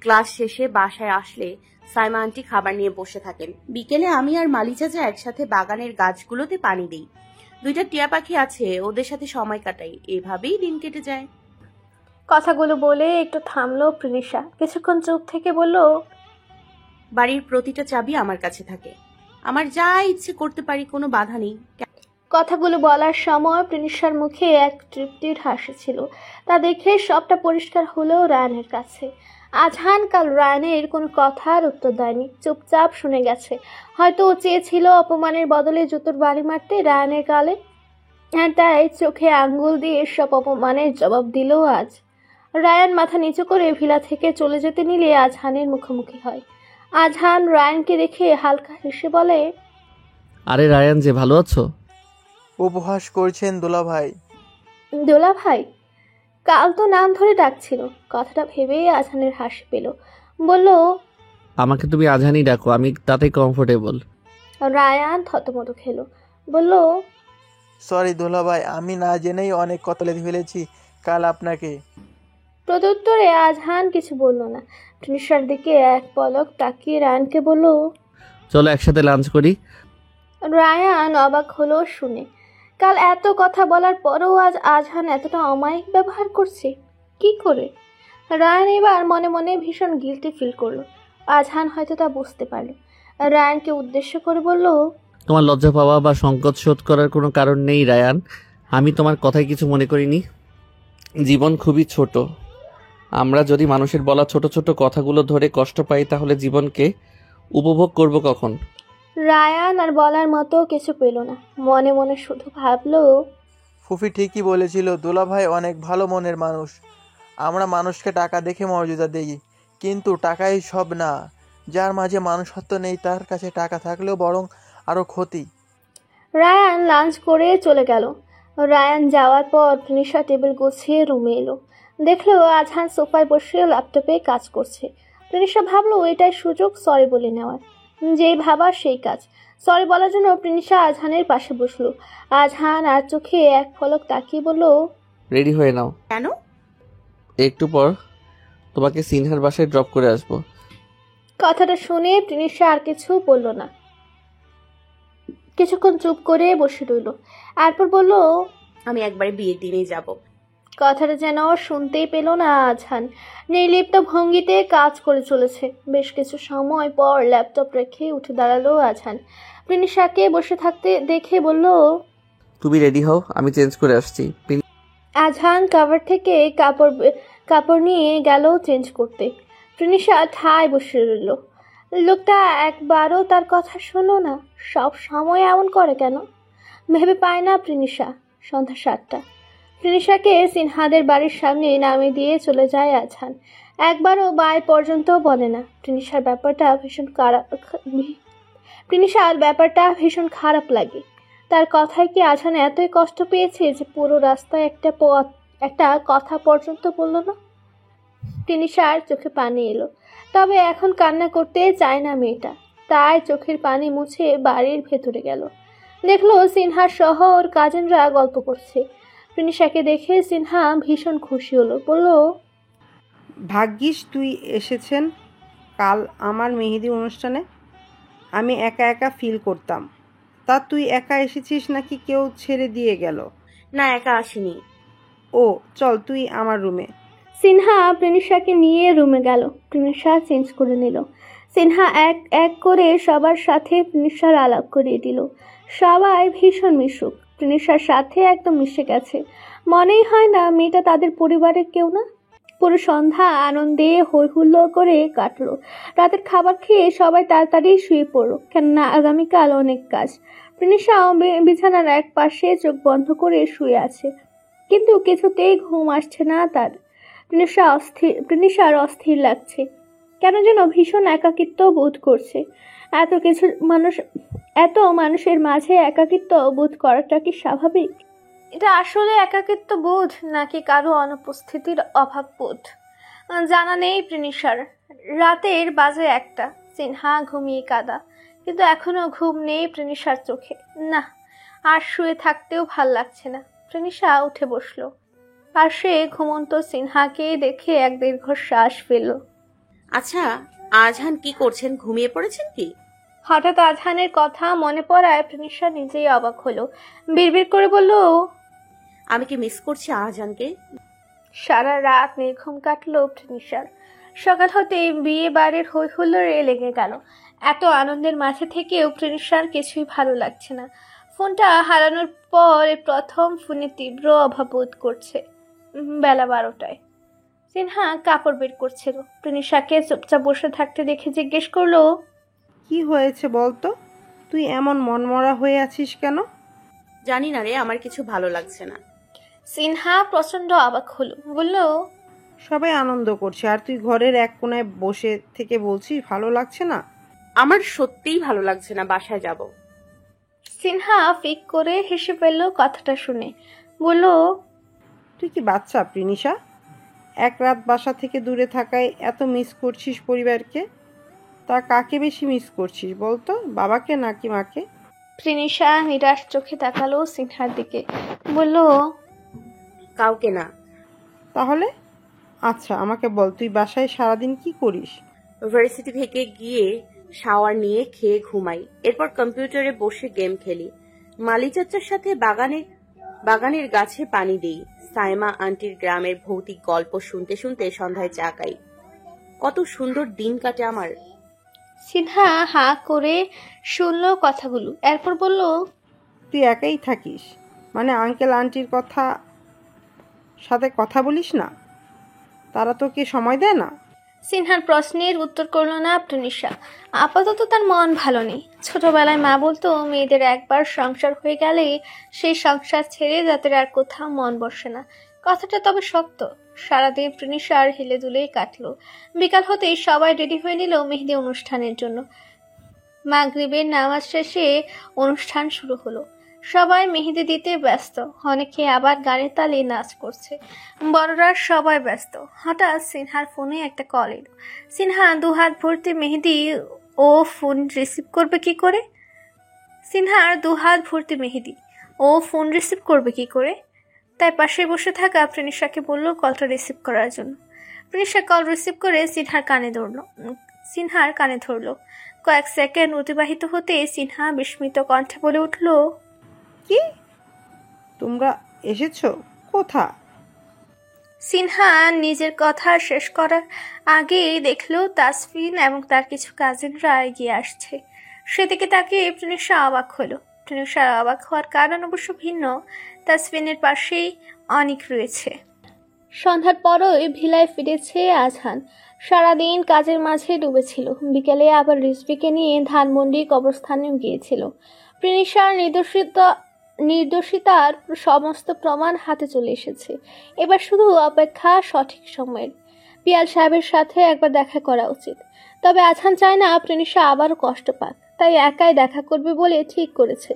ক্লাস শেষে বাসায় আসলে সাইমা আন্টি খাবার নিয়ে বসে থাকেন। বিকেলে আমি আর মালি চাচা একসাথে বাগানের গাছগুলোতে পানি দিই। 2টা টিয়া পাখি আছে, ওদের সাথে সময় কাটাই, এভাবেই দিন কেটে যায়। কথাগুলো বলে একটু থামলো প্রিনিশা, কিছুক্ষণ চুপ থেকে বলল, বাড়ির প্রতিটা চাবি আমার কাছে থাকে, আমার যা ইচ্ছে করতে পারি, কোনো বাধা নেই। কথাগুলো বলার সময় প্রিনিশার মুখে এক তৃপ্তির হাসি ছিল, তা দেখে সবটা পরিষ্কার হলো রায়ানের কাছে। আজহান কাল রায়ানের কোনো কথার উত্তর দেয়নি, চুপচাপ শুনে গেছে। হয়তো ও চেয়েছিল অপমানের বদলে জুতোর বাড়ি মারতে রায়ানের গালে, আর তাই চোখে আঙ্গুল দিয়ে সব অপমানের জবাব দিল আজ। রায়ান মাথা নিচু করে ভিলা থেকে চলে যেতে নিলে আজহানের মুখোমুখি হয়। আজহান রায়ানকে দেখে হালকা হেসে বলে, আরে রায়ান যে, ভালো আছো? উপহাস করছেন দুলাভাই? দোলা ভাই? কাল তো নাম ধরে ডাকছিল। কথাটা ভেবেই আজহানের হাসি পেল, বলল, আমাকে তুমি আজহানই ডাকো, আমি তাতে কমফোর্টেবল। রায়ান থতমত খেলো, বলল, সরি দুলাভাই, আমি না জেনেই অনেক কথা বলে ফেলেছি কাল আপনাকে। প্রত্যুত্তরে আজহান কিছু বলল না। তৃষার দিকে এক পলক তাকিয়ে রায়ানকে বলল, চলো একসাথে লাঞ্চ করি। রায়ান অবাক হলো শুনে। কাল এত কথা বলার পরও আজ আজহান এতটা অমায়িক ব্যবহার করছে কি করে? রায়ান এবার মনে মনে ভীষণ গিল্টি ফিল করলো। আজহান হয়তো তা বুঝতে পারল। রায়ানকে উদ্দেশ্য করে বলল, তোমার লজ্জা পাওয়া বা সংকোচ শোধ করার কোনো কারণ নেই রায়ান, আমি তোমার কথায় কিছু মনে করিনি। জীবন খুবই ছোট, আমরা যদি মানুষের বলা ছোট ছোট কথাগুলো ধরে কষ্ট পাই, তাহলে জীবনকে উপভোগ করব কখন? রায়ান আর বলার মতো কিছু পেল না, মনে মনে শুধু ভাবলো, ফুফি ঠিকই বলেছিল, দুলাভাই অনেক ভালো মনের মানুষ। আমরা মানুষকে টাকা দেখে মর্যাদা দিই, কিন্তু টাকাই সব না। যার মাঝে মানুষত্ব নেই, তার কাছে টাকা থাকলেও বরং আরো ক্ষতি। রায়ান লাঞ্চ করে চলে গেল। রায়ান যাওয়ার পর তৃষা টেবিল গুছিয়ে রুমে এলো। দেখলো আজহান সোফায় বসে ল্যাপটপে কাজ করছে। তৃষা ভাবলো এটাই সুযোগ সরি বলে নেওয়ার। যেই ভাবা সেই কাজ। সরি বলার জন্য তৃষা আজহানের পাশে বসলো। আজহান আর চোখে এক পলক তাকিয়ে বলল, রেডি হয়ে নাও। কেন? একটু পর তোমাকে সিনহার বাসায় ড্রপ করে আসবো। কথাটা শুনে তৃষা আর কিছু বলল না, কিছুক্ষণ চুপ করে বসে রইল। এরপর বলল, আমি একবারে বিয়ের দিনেই যাব। কথাটা যেন শুনতেই পেল না আজহান। নির্লিপ্ত ভঙ্গিতে কাজ করে চলেছে। বেশ কিছু সময় পর ল্যাপটপ রেখে উঠে দাঁড়ালো আজহান। প্রিনিশাকে বসে থাকতে দেখে বলল, তুমি রেডি হও, আমি চেঞ্জ করে আসছি। আজহান কাভার থেকে কাপড় নিয়ে গেল চেঞ্জ করতে। প্রিনিশা ঠায় বসে রইল। লোকটা একবারও তার কথা শোনো না, সব সময় এমন করে কেন? ভেবে পায় না প্রিনিশা। সন্ধ্যা 7টা। প্রিনিশাকে সিনহাদের বাড়ির সামনে নামিয়ে দিয়ে চলে যায় আজহান। একবারও বাই পর্যন্ত বলে না। প্রিনিশার ব্যাপারটা ভীষণ খারাপ লাগে। তার কথায় কি আজান এতই কষ্ট পেয়েছে যে পুরো রাস্তায় একটা কথা পর্যন্ত বলল না? তিনিশার চোখে পানি এলো, তবে এখন কান্না করতে চায় না মেয়েটা। তাই চোখের পানি মুছে বাড়ির ভেতরে গেল। দেখলো সিনহা সহ ওর কাজিনরা গল্প করছে। প্রিনিশাকে দেখে সিনহা ভীষণ খুশি হলো, বলল, ভাগ্যিস তুই এসেছেন কাল আমার মেহেদি অনুষ্ঠানে। আমি একা একা ফিল করতাম। তা তুই একা এসেছিস নাকি কেউ ছেড়ে দিয়ে গেল? না, একা আসিনি। ও চল তুই আমার রুমে। সিনহা প্রিনিশাকে নিয়ে রুমে গেল। প্রিনিশা চেঞ্জ করে নিল। সিনহা এক এক করে সবার সাথে প্রিনিশার আলাপ করিয়ে দিল। সবাই ভীষণ মিশুক, প্রিনিশার সাথে একদম মিশে গেছে। মনেই হয় না মেয়েটা তাদের পরিবারের কেউ না। পুরো সন্ধ্যা আনন্দে হই হুল্লোড় করে কাটলো। রাতের খাবার খেয়ে সবাই তাড়াতাড়ি শুয়ে পড়লো, কেননা আগামীকাল অনেক কাজ। প্রিনিশা বিছানার এক পাশে চোখ বন্ধ করে শুয়ে আছে, কিন্তু কিছুতেই ঘুম আসছে না তার। প্রিনিশার অস্থির লাগছে, কেন যেন ভীষণ একাকিত্ব বোধ করছে। এত মানুষের মাঝে একাকিত্ব বোধ করাটা কি স্বাভাবিক? এটা আসলে একাকিত্ব বোধ নাকি কারো অনুপস্থিতির অভাব বোধ জানা নেই প্রিনিশার। রাতের বাজে 1টা। সিনহা ঘুমিয়ে কাদা, কিন্তু এখনো ঘুম নেই প্রিনিশার চোখে। না, আর শুয়ে থাকতেও ভাল লাগছে না। প্রিনিশা উঠে বসলো। পাশে ঘুমন্ত সিনহাকে দেখে এক দীর্ঘশ্বাস ফেলল। আচ্ছা, আজহান কি করছেন? ঘুমিয়ে পড়েছেন কি? হঠাৎ আজহানের কথা মনে পড়ায় প্রিনিশা নিজেই অবাক হলো। বিড়বিড় করে বলল, আমি কি মিস করছি আজহানকে? সারা রাত নির্ঘুম কাটলো প্রিনিশার। সকাল হতে বিয়ে বাড়ির হই হুল্লোড়ে লেগে গেল। এত আনন্দের মাঝে থেকেও প্রিনিশার কিছুই ভালো লাগছে না। ফোনটা হারানোর পর প্রথম ফোনে তীব্র অভাব বোধ করছে। বেলা 12টায়। সিনহা কাপড় বের করছিল। প্রিনিশাকে চুপচাপ বসে থাকতে দেখে জিজ্ঞেস করলো, কি হয়েছে বলতো? তুই এমন মনমরা হয়ে আছিস কেন? জানি না রে, আমার কিছু ভালো লাগছে না। সিনহা প্রচন্ড অবাক হলো, বলল, সবাই আনন্দ করছে আর তুই ঘরের এক কোনায় বসে থেকে বলছিস ভালো লাগছে না? আমার সত্যিই ভালো লাগছে না, বাসায় যাব। সিনহা ফিক করে হেসে ফেলল কথাটা শুনে, বলল, তুই কি বাচ্চা প্রিনিশা? এক রাত বাসা থেকে দূরে থাকায় এত মিস করছিস পরিবারকে। তা কাকে বেশি মিস করছিস বলতো, বাবাকে নাকি মাকে? প্রিনিশা নিরাশ চোখে তাকালো সিনহার দিকে, বলল, কাউকে না। তাহলে আচ্ছা আমাকে বল, তুই বাসায় সারাদিন কি করিস? ভার্সিটি থেকে গিয়ে শাওয়ার নিয়ে খেয়ে ঘুমাই, এরপর কম্পিউটারে বসে গেম খেলি, মালি চাচার সাথে বাগানের গাছে পানি দিই, সাইমা আন্টির গ্রামের ভৌতিক গল্প শুনতে শুনতে সন্ধ্যায় চা খাই। কত সুন্দর দিন কাটে আমার। সিনহা হা করে শুনলো কথাগুলো, এরপর বলল, তুই একাই থাকিস মানে আঙ্কেল আন্টির সাথে কথা বলিস না? তারা তোকে সময় দেয় না? সিনহার প্রশ্নের উত্তর করলো না প্রিনিশা। আপাতত তার মন ভালো নেই। ছোটবেলায় মা বলতো মেয়েদের একবার সংসার হয়ে গেলে সেই সংসার ছেড়ে যাদের আর কোথাও মন বসে না। কথাটা তবে সত্য। সারাদিন প্রিনিশার হেলে দুলেই কাটলো। বিকাল হতেই সবাই রেডি হয়ে নিল মেহেদি অনুষ্ঠানের জন্য। মাগরিবের নামাজ শেষে অনুষ্ঠান শুরু হলো। সবাই মেহেদি দিতে ব্যস্ত, অনেকে আবার গানের তালে নাচ করছে। বড়রা সবাই ব্যস্ত। হঠাৎ সিনহার ফোনে একটা কল এলো। সিনহা 2 হাত ভর্তি মেহেদি, ও ফোন রিসিভ করবে কি করে? তাই পাশে বসে থাকা প্রিনিশাকে বলল কলটা রিসিভ করার জন্য। প্রিনিশা কল রিসিভ করে সিনহার কানে ধরলো। কয়েক সেকেন্ড অতিবাহিত হতে সিনহা বিস্মিত কণ্ঠে বলে উঠল, কি? তোমরা এসেছো? কোথা? সিনহা নিজের কথা শেষ করার আগেই দেখলো তাসফিন এবং তার কিছু কাজিনরা এগিয়ে আসছে। সেদিকে তাকে প্রিনিশা অবাক হলো। প্রিনিশার অবাক হওয়ার কারণ অবশ্য ভিন্ন। তাসফিনের পাশেই অনেক রয়েছে। সন্ধ্যার পরই ভিলায় ফিরেছে আজহান। সারাদিন কাজের মাঝে ডুবেছিল। বিকেলে আবার রিজভিকে নিয়ে ধানমন্ডি কবরস্থানেও গিয়েছিল। প্রিনিশার নির্দোষিতার সমস্ত প্রমাণ হাতে চলে এসেছে। এবার শুধু অপেক্ষা সঠিক সময়ের। পিয়াল সাহেবের সাথে একবার দেখা করা উচিত। তবে আজহান চায় না প্রিনিশা আবারও কষ্ট পাক। তাই একাই দেখা করবে বলে ঠিক করেছে।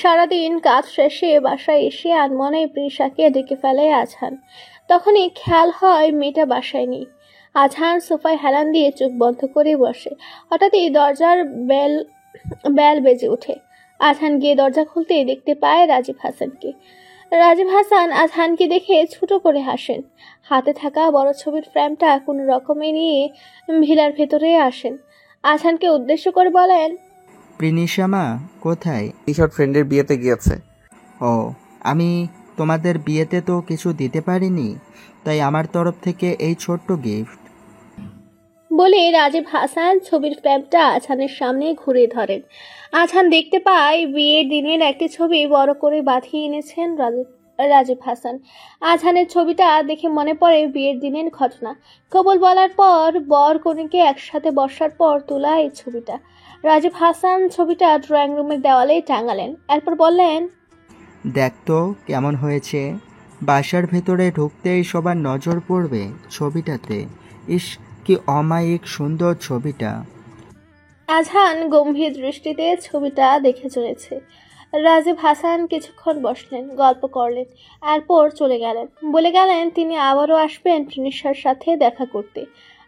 সারাদিন কাজ শেষে বাসায় এসে আনমনে প্রিনিশাকে ডেকে ফেলে আজহান। তখনই খেয়াল হয় মেয়েটা বাসায় নেই। আজহান সোফায় হেলান দিয়ে চোখ বন্ধ করে বসে। হঠাৎই দরজার বেল বেজে ওঠে। আজহান গিয়ে দরজা খুলতে দেখতে পায় রাজীব হাসানকে। রাজীব হাসান আজহানকে দেখে ছোট করে হাসেন। হাতে থাকা বড় ছবির ফ্রেমটা কোনো রকমে নিয়ে ভিলার ভেতরে আসেন। আজহানকে উদ্দেশ্য করে বলেন, প্রিনিশা মা কোথায়? টি-শার্ট ফ্রেন্ডের বিয়েতে গিয়েছে। ও, আমি তোমাদের বিয়েতে তো কিছু দিতে পারিনি, তাই আমার তরফ থেকে এই ছোট্ট গিফট। বলে রাজীব হাসান ছবির ফ্রেমটা আজহানের সামনে ঘুরে ধরেন। আজহান দেখতে পায় বিয়ের দিনের একটি ছবি বড় করে বাঁধিয়ে এনেছেন রাজীব হাসান। আজহানের ছবিটা দেখে মনে পড়ে বিয়ের দিনের ঘটনা। কবুল বলার পর বর কনেকে একসাথে বসার পর তোলা এই ছবিটা। রাজীব হাসান ছবিটা ড্রয়িং রুমের দেওয়ালে টাঙালেন। এরপর বললেন, দেখ তো কেমন হয়েছে। বাসার ভেতরে ঢুকতেই সবার নজর পড়বে ছবিটাতে। ইস, কি অমায়িক সুন্দর ছবিটা। আজহান গম্ভীর দৃষ্টিতে ছবিটা দেখে চলেছে। রাজীব হাসান কিছুক্ষণ বসলেন, গল্প করলেন, এরপর চলে গেলেন। বলে গেলেন তিনি আবারও আসবেন প্রিনিশার সাথে দেখা করতে।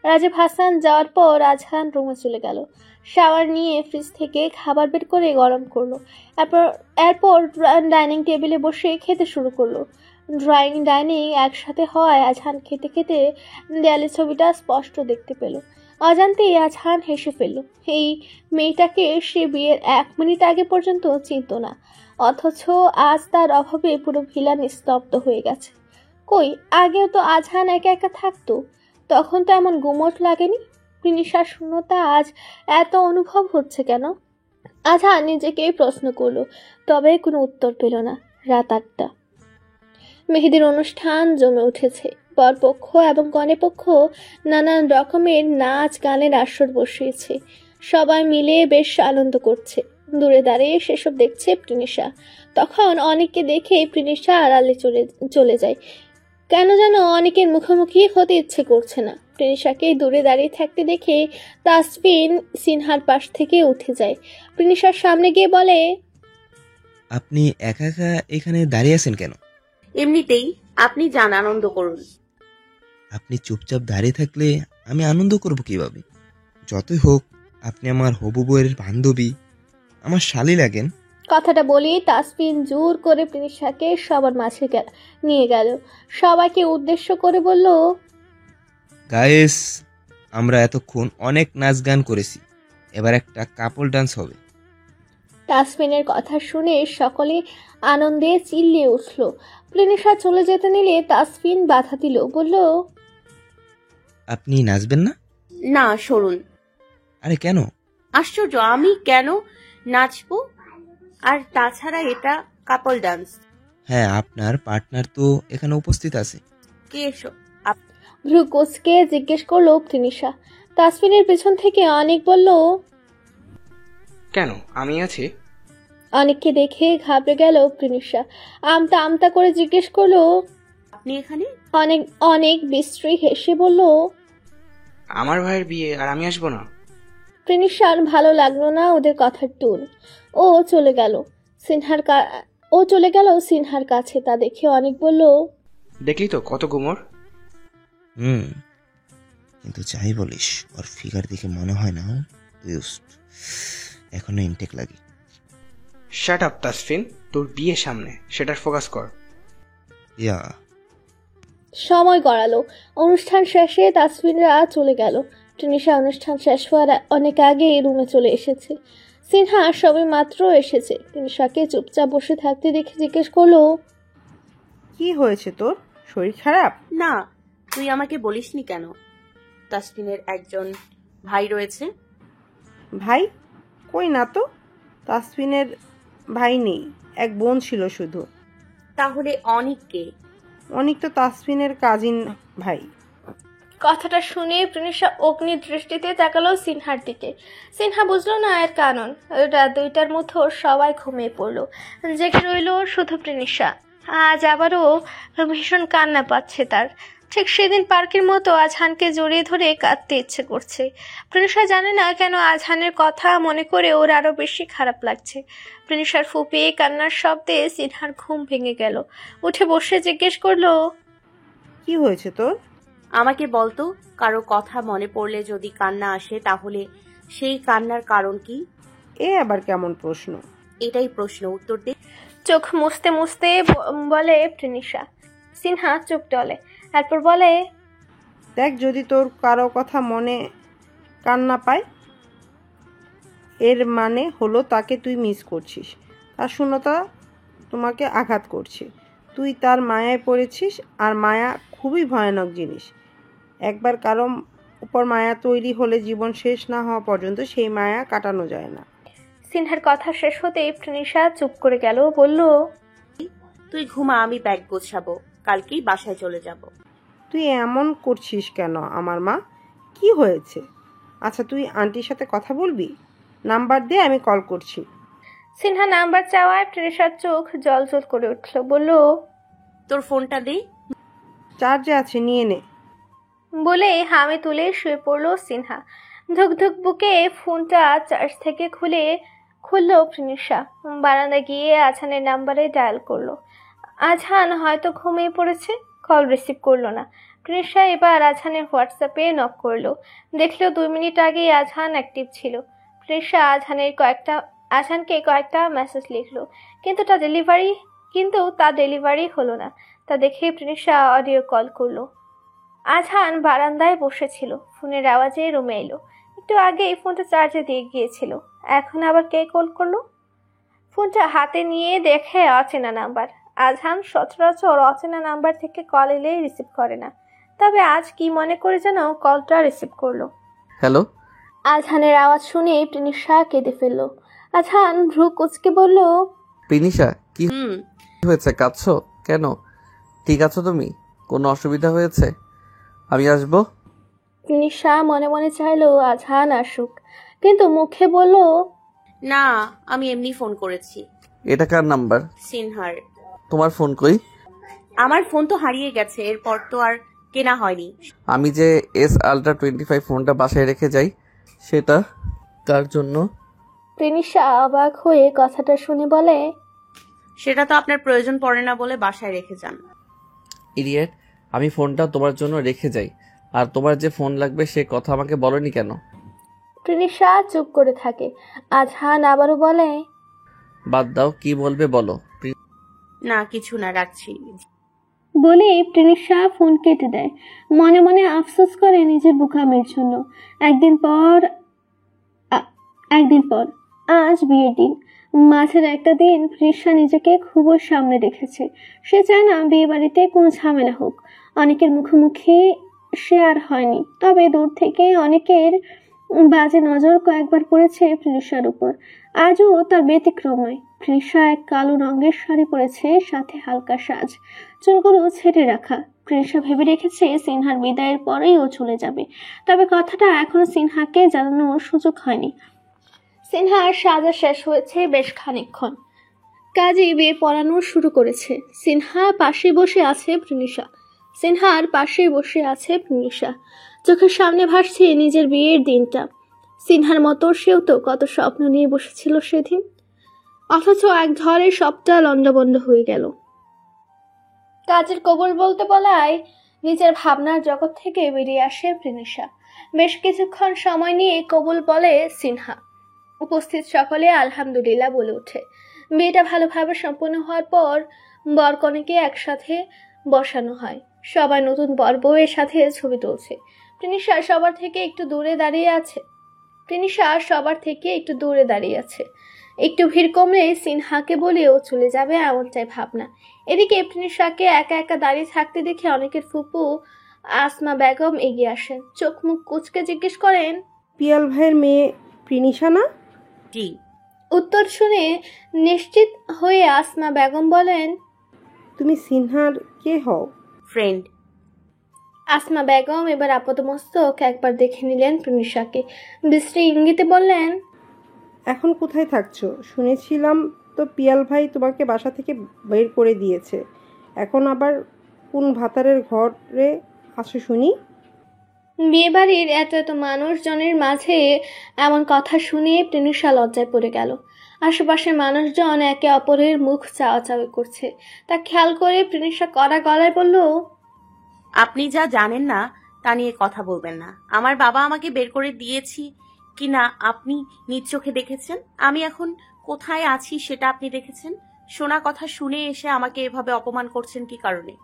রাজীব হাসান যাওয়ার পর আজহান রুমে চলে গেল। শাওয়ার নিয়ে ফ্রিজ থেকে খাবার বের করে গরম করলো। এরপর ডাইনিং টেবিলে বসে খেতে শুরু করলো। ড্রয়িং ডাইনিং একসাথে হওয়ায় আজহান খেতে খেতে দেয়ালে ছবিটা স্পষ্ট দেখতে পেল। অজান্তেই আজহান হেসে ফেলল। এই মেয়েটাকে সে বিয়ের 1 মিনিট আগে পর্যন্ত চিনত না, অথচ আজ তার অভাবে পুরো ভিলা নিস্তব্ধ হয়ে গেছে। কই, আগেও তো আজহান একা একা থাকতো, তখন তো এমন গুমট লাগেনি। প্রিনিশার শূন্যতা আজ এত অনুভব হচ্ছে কেন? আজহান নিজেকে প্রশ্ন করলো, তবে কোনো উত্তর পেল না। রাত 8টা। মেহেদির অনুষ্ঠান জমে উঠেছে। বরপক্ষ এবং কনেপক্ষ নানান রকমের নাচ গানের আসর বসিয়েছে। সবাই মিলে বেশ আনন্দ করছে। দূরে দাঁড়িয়ে সেসব দেখছে প্রিনিশা। তখন অনেককে দেখে প্রিনিশা আড়ালে চলে যায়। কেন যেন অনেকের মুখোমুখি হতে ইচ্ছে করছে না। প্রিনিশাকে দূরে দাঁড়িয়ে থাকতে দেখে তাসফিন সিনহার পাশ থেকে উঠে যায়। প্রিনিশার সামনে গিয়ে বলে, আপনি একা একা এখানে দাঁড়িয়ে আছেন কেন? এমনিতেই, আপনি যান, আনন্দ করুন। আপনি চুপচাপ দাঁড়িয়ে থাকলে আমি আনন্দ করব কিভাবে? যতই হোক আপনি আমার হবু বউয়ের বান্ধবী, আমার শালি লাগেন। কথাটা বলেই তাসফিন জোর করে প্রিনিশাকে সবার মাঝে নিয়ে গেল। সবাইকে উদ্দেশ্য করে বলল, গাইস, আমরা এতক্ষণ অনেক নাচ গান করেছি, এবার একটা কাপল ডান্স হবে। তাসফিনের কথা শুনে সকলে আনন্দে চিল্লিয়ে উঠল। প্রিনিশা চলে যেতে নিলে তাসফিন বাধা দিল, বলল, আপনি নাচবেন না? না, সরুন। আরে কেন? আশ্চর্য, আমি কেন নাচবো? আর তাছাড়া এটা কাপল ডান্স। হ্যাঁ, আপনার পার্টনার তো এখানে উপস্থিত আছে। কে এসো? ভ্রু কোচকে জিজ্ঞেস করলো প্রিনিশা। তাসফিনের পেছন থেকে অনেক বলল, কেন, আমি আছি। অনেককে দেখে ঘাবড়ে গেল প্রিনিশা। আমতা আমতা করে জিজ্ঞেস করলো, আপনি এখানে? অনেক বিশ্রী হেসে বলল, আমার ভাইয়ের বিয়ে আর আমি আসবো না। প্রিনিশার ভালো লাগলো না ওদের কথার টোন। ও চলে গেল সিনহার কাছে। তা দেখে অনেক বলল, দেখলি তো কত গুমর। কিন্তু যাই বলিস, ওর ফিগার দেখে মনে হয় না এখনো ইনটেক লাগে। শাট আপ তাসফিন, তোর বিয়ে সামনে, সেটার ফোকাস কর। ইয়া। সময় গড়ালো। অনুষ্ঠান শেষে তাসফিনরা চলে গেল। প্রিনিশা অনুষ্ঠান শেষ হওয়ার অনেক আগে রুমে চলে এসেছে। সিনহা সবে মাত্র এসেছে। প্রিনিশাকে চুপচাপ বসে থাকতে দেখে জিজ্ঞেস করলো, কি হয়েছে তোর? শরীর খারাপ? না, তুই আমাকে বলিসনি কেন তাসফিনের একজন ভাই রয়েছে? ভাই? কই না তো, তাসফিনের ভাই নেই, এক বোন ছিল শুধু। তাহলে অনিককে? অনিক তো তাসফিনের কাজিন ভাই। কথাটা শুনে প্রিনিশা অগ্নি দৃষ্টিতে তাকালো সিনহার দিকে। সিনহা বুঝলো না এর কারণ। রাত 2টার মধ্যে সবাই ঘুমিয়ে পড়লো। জেগে রইল শুধু প্রিনিশা। আজ আবারও ভীষণ কান্না পাচ্ছে তার। ঠিক সেদিন পার্কের মতো আজহানকে জড়িয়ে ধরে কাঁদতে ইচ্ছে করছে। প্রিনিশা জানে না কেন আজহানের কথা মনে করে ওর আরো বেশি খারাপ লাগছে। প্রিনিশার ফুপিয়ে কান্নার শব্দে সিনহার ঘুম ভেঙে গেল। উঠে বসে জিজ্ঞেস করলো, কি হয়েছে তোর? আমাকে বলতো, কারো কথা মনে পড়লে যদি কান্না আসে তাহলে সেই কান্নার কারণ কি? এ আবার কেমন প্রশ্ন? এটাই প্রশ্ন, উত্তর দে। চোখ মুছতে মুছতে বলে প্রিনিশা। সিনহা চোখ টলে, তারপর বলে, দেখ, যদি তোর কারো কথা মনে কান্না পায়, এর মানে হলো তাকে তুই মিস করছিস, তার শূন্যতা তোমাকে আঘাত করছে, তুই তার মায়ায় পড়েছিস। আর মায়া খুবই ভয়ানক জিনিস। একবার কারো উপর মায়া তৈরি হলে জীবন শেষ না হওয়া পর্যন্ত সেই মায়া কাটানো যায় না। সিনহার কথা শেষ হতেই প্রিনিশা চুপ করে গেল। বলল, তুই ঘুমা, আমি ব্যাগ গোছাবো, কালকেই বাসায় চলে যাব। তুই এমন করছিস কেন আমার মা? কি হয়েছে? আচ্ছা, তুই আন্টির সাথে কথা বলবি? নাম্বার দে, আমি কল করছি। সিনহা নাম্বার চাওয়ায় প্রিনিশার চোখ জলজল করে উঠল। বলল, তোর ফোনটা দে। চার্জে আছে, নিয়ে নে। বলে হামে তুলে শুয়ে পড়ল সিনহা। ধুক ধুক বুকে ফোনটা চার্জ থেকে খুললো প্রিনিশা। বারান্দায় গিয়ে আজহানের নাম্বারে ডায়াল করলো। আজহান হয়তো ঘুমিয়ে পড়েছে, কল রিসিভ করলো না। প্রিনিশা এবার আজহানের হোয়াটসঅ্যাপে নক করলো। দেখলো 2 মিনিট আগেই আজহান অ্যাক্টিভ ছিল। প্রিনিশা আজহানকে কয়েকটা মেসেজ লিখলো, কিন্তু তা ডেলিভারি হলো না। তা দেখে প্রিনিশা অডিও কল করলো। আজহান বারান্দায় বসেছিল, ফোনের আওয়াজে রুমে এলো। একটু আগেই ফোনটা চার্জে দিয়ে গিয়েছিল, এখন আবার কে কল করলো? ফোনটা হাতে নিয়ে দেখে অচেনা নাম্বার। আজহান সচরাচর অচেনা নাম্বার থেকে কল এলেই রিসিভ করে না, তবে আজ কি মনে করে যেন কলটা রিসিভ করলো। হ্যালো। আজহানের আওয়াজ শুনে প্রিনিশা কেঁদে ফেললো। আজহান ভ্রু কুঁচকে বলল, প্রিনিশা, কি হয়েছে? কাঁদছো কেন? ঠিক আছো তুমি? কোনো অসুবিধা হয়েছে? আমি আসবো। প্রিনিশা মনে মনে চাইলো আজহান আসুক, কিন্তু মুখে বলল, না, আমি এমনি ফোন করেছি। এটা কার নাম্বার? সিনহার। তোমার ফোন কই? আমার ফোন তো হারিয়ে গেছে, এরপর তো আর কেনা হয়নি। আমি যে S25 ফোনটা বাসায় রেখে যাই, সেটা কার জন্য? প্রিনিশা অবাক হয়ে কথাটা শুনে বলে, সেটা তো আপনার প্রয়োজন পড়ে না বলে বাসায় রেখে যান। ইডিয়েট, আমি ফোনটা তোমার জন্য রেখে যাই, আর তোমার যে ফোন লাগবে সে কথা আমাকে বলনি কেন? প্রিনিশা চুপ করে থাকে। আজহান আবারও বলে, বাদ দাও, কি বলবে বলো। না, কিছু না, রাখছি। বলে প্রিনিশা ফোন কেটে দেয়। মনে মনে আফসোস করে নিজের বোকামির জন্য। একদিন পর আজ বিয়ের দিন। মাঝের একটা দিন প্রিনিশা নিজেকে খুবই সামনে রেখেছে। সে চায় না বিয়ে বাড়িতে কোনো ঝামেলা হোক। অনেকের মুখোমুখি সে আর হয়নি, তবে দূর থেকে অনেকের বাজে নজর কয়েকবার পড়েছে প্রিনিশার উপর। আজও তার ব্যতিক্রম নয়। প্রিনিশা এক কালো রঙের শাড়ি পরেছে, সাথে হালকা সাজ, চুলগুলো ছেড়ে রাখা। প্রিনিশা ভেবে রেখেছে সিনহার বিদায়ের পরেই ও চলে যাবে, তবে কথাটা এখনো সিনহাকে জানানোর সুযোগ হয়নি। সিনহার সাজা শেষ হয়েছে বেশ খানিকক্ষণ, কাজেই বিয়ে পড়ানো শুরু করেছে। সিনহার পাশেই বসে আছে প্রিনিশা। চোখের সামনে ভাসছে নিজের বিয়ের দিনটা। সিনহার মতো সেও তো কত স্বপ্ন নিয়ে বসেছিল সেদিন, অথচ এক ঝড়ে সবটা লন্ডভন্ড হয়ে গেল। কাজের কবুল বলতে বলায় নিজের ভাবনার জগৎ থেকে বেরিয়ে আসে প্রিনিশা। বেশ কিছুক্ষণ সময় নিয়ে কবুল বলে সিনহা। উপস্থিত সকলে আলহামদুলিল্লাহ বলে ওঠে। বিয়েটা ভালোভাবে সম্পন্ন হওয়ার পর বরকনেকে একসাথে বসানো হয়। সবাই নতুন বর বউয়ের সাথে ছবি তুলছে। প্রিনিশা সবার থেকে একটু দূরে দাঁড়িয়ে আছে। একটু ভিড় কমলে সিনহাকে বলে ও চলে যাবে এমনটাই ভাবনা। এদিকে প্রিনিশাকে একা একা দাঁড়িয়ে থাকতে দেখে অনেকের ফুপু আসমা বেগম এগিয়ে আসেন। চোখ মুখ কুচকে জিজ্ঞেস করেন, পিয়াল ভাইয়ের মেয়ে প্রিনিশা না? জি। উত্তর শুনে নিশ্চিত হয়ে আসমা বেগম বলেন, তুমি সিনহার কে হও? ফ্রেন্ড। আসমা বেগম এবার আপাতমস্তক একবার দেখে নিলেন প্রিনিশাকে, বিশ্রী ইঙ্গিতে বললেন, এখন কোথায় থাকছো? শুনেছিলাম তো পিয়াল ভাই তোমাকে বাসা থেকে বের করে দিয়েছে, এখন আবার কোন ভাতারের ঘরে আচ্ছা শুনি। বিয়েবাড়ির এত এত মানুষজনের মাঝে এমন কথা শুনে প্রিনিশা লজ্জায় পড়ে গেল। আশেপাশের মানুষজন একে অপরের মুখ চাওয়াচাওয়ি করছে। তা খেয়াল করে প্রিনিশা কড়া গলায় বলল, আপনি যা জানেন না তা নিয়ে কথা বলবেন না। আমার বাবা আমাকে বের করে দিয়েছি কি না আপনি নিজ চোখে দেখেছেন। আমি এখন কোথায় আছি সেটা আপনি দেখেছেন। শোনা কথা শুনে এসে আমাকে এভাবে অপমান করছেন কি কারণে?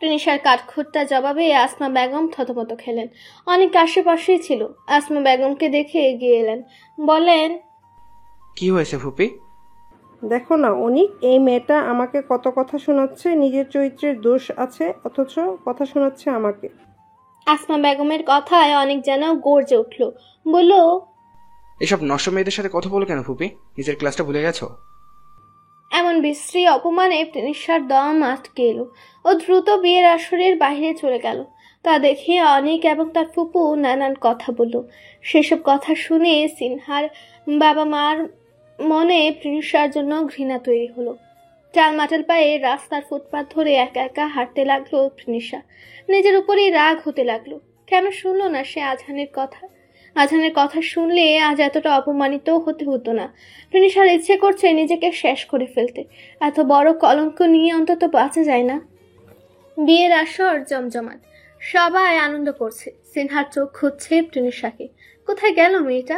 প্রিনিশার কাঠখোট্টা জবাবে আসমা বেগম থতমত খেলেন। অনেক আশেপাশেই ছিল। আসমা বেগমকে দেখে এগিয়ে এলেন, বলেন, কি হয়েছে ফুপি? দেখো না অনিক, এই মেয়েটা আমাকে কত কথা শোনাচ্ছে। নিজের চরিত্রের দোষ আছে অথচ কথা শোনাচ্ছে আমাকে। আসমা বেগমের কথায় অনেক যেন গর্জে উঠল, বলল, এসব নষ্ট মেয়েদের সাথে কথা বলো কেন ফুপি? নিজের ক্লাসটা ভুলে গেছো? এমন বিশ্রী অপমানে প্রিনিশার দম আটকে এলো। ও দ্রুত বিয়ের আসরের বাইরে চলে গেল। তা দেখে অনেক এবং তার ফুপু নানান কথা বলল। সেসব কথা শুনে সিনহার বাবা মার মনে প্রিনিশার জন্য ঘৃণা তৈরি হলো। টালমাটাল পায়ে রাস্তার ফুটপাত ধরে একা একা হাঁটতে লাগলো প্রিনিশা। নিজের উপরেই রাগ হতে লাগলো। কেন শুনলো না সে আজহানের কথা? আজহানের কথা শুনলে আজ এতটা অপমানিত হতে হতো না। প্রিনিশার ইচ্ছে করছে নিজেকে শেষ করে ফেলতে। এত বড় কলঙ্ক নিয়ে অন্তত বাঁচা যায় না। বিয়ের আসর জমজমাট, সবাই আনন্দ করছে। সিনহার চোখ খুঁজছে প্রিনিশাকে। কোথায় গেল মেয়েটা?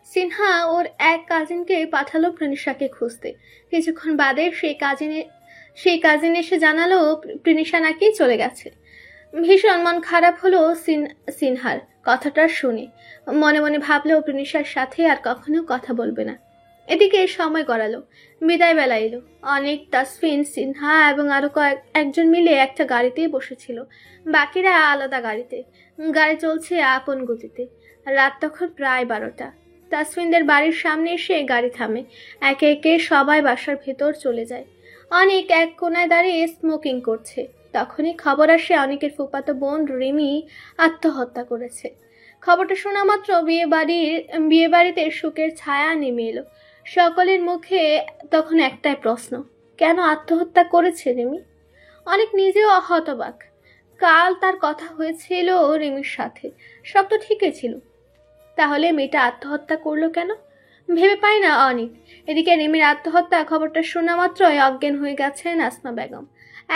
সিনহা ওর এক কাজিনকে পাঠালো প্রিনিশাকে খুঁজতে। কিছুক্ষণ বাদে সেই কাজিন এসে জানালো প্রিনিশা নাকি চলে গেছে। ভীষণ মন খারাপ হলো সিনহার কথাটা শুনে। মনে মনে ভাবলো প্রিনিশার সাথে আর কখনো কথা বলবে না। এদিকে সময় গড়ালো, বিদায় বেলা এলো। অনেক, তাসফিন, সিনহা এবং আরো একজন মিলে একটা গাড়িতে বসেছিল, বাকিরা আলাদা গাড়িতে। গাড়ি চলছে আপন গতিতে। রাত তখন প্রায় 12টা। তাসফিনদের বাড়ির সামনে এসে গাড়ি থামে। একে একে সবাই বাসার ভেতর চলে যায়। অনেক এক কোনায় দাঁড়িয়ে স্মোকিং করছে। তখনই খবর আসে অনেকের ফুফাতো বোন রিমি আত্মহত্যা করেছে। খবরটা শোনা মাত্র বিয়ে বাড়িতে শোকের ছায়া নেমে এলো। সকলের মুখে তখন একটাই প্রশ্ন, কেন আত্মহত্যা করেছে রিমি? অনেক নিজেও হতবাক। কাল তার কথা হয়েছিল রিমির সাথে, সব তো ঠিকই ছিল। তাহলে মেয়েটা আত্মহত্যা করলো কেন? ভেবে পায় না অনেক। এদিকে রিমির আত্মহত্যা খবরটা শোনা মাত্রই অজ্ঞান হয়ে গেছেন আসমা বেগম।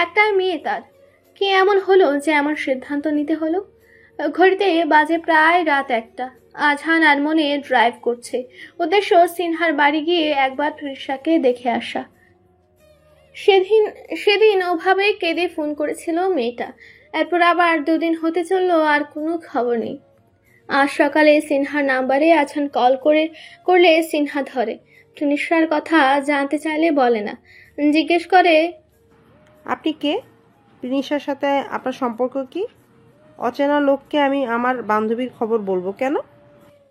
একটাই মেয়ে তার, কি এমন হলো যে এমন সিদ্ধান্ত নিতে হলো? ঘড়িতে বাজে প্রায় রাত 1টা। আজহান আর মনে ড্রাইভ করছে। উদ্দেশ্য সিনহার বাড়ি গিয়ে একবার প্রিনিশাকে দেখে আসা। সেদিন ওভাবে কেঁদে ফোন করেছিল মেয়েটা। এরপর আবার 2 দিন হতে চললো, আর কোনো খবর নেই। আজ সকালে সিনহার নাম্বারে আজহান কল করলে সিনহা ধরে। প্রিনিশার কথা জানতে চাইলে বলে না। জিজ্ঞেস করে, আপনি কে? প্রিনিশার সাথে আপনার সম্পর্ক কি? অচেনা লোককে আমি আমার বান্ধবীর খবর বলবো কেন?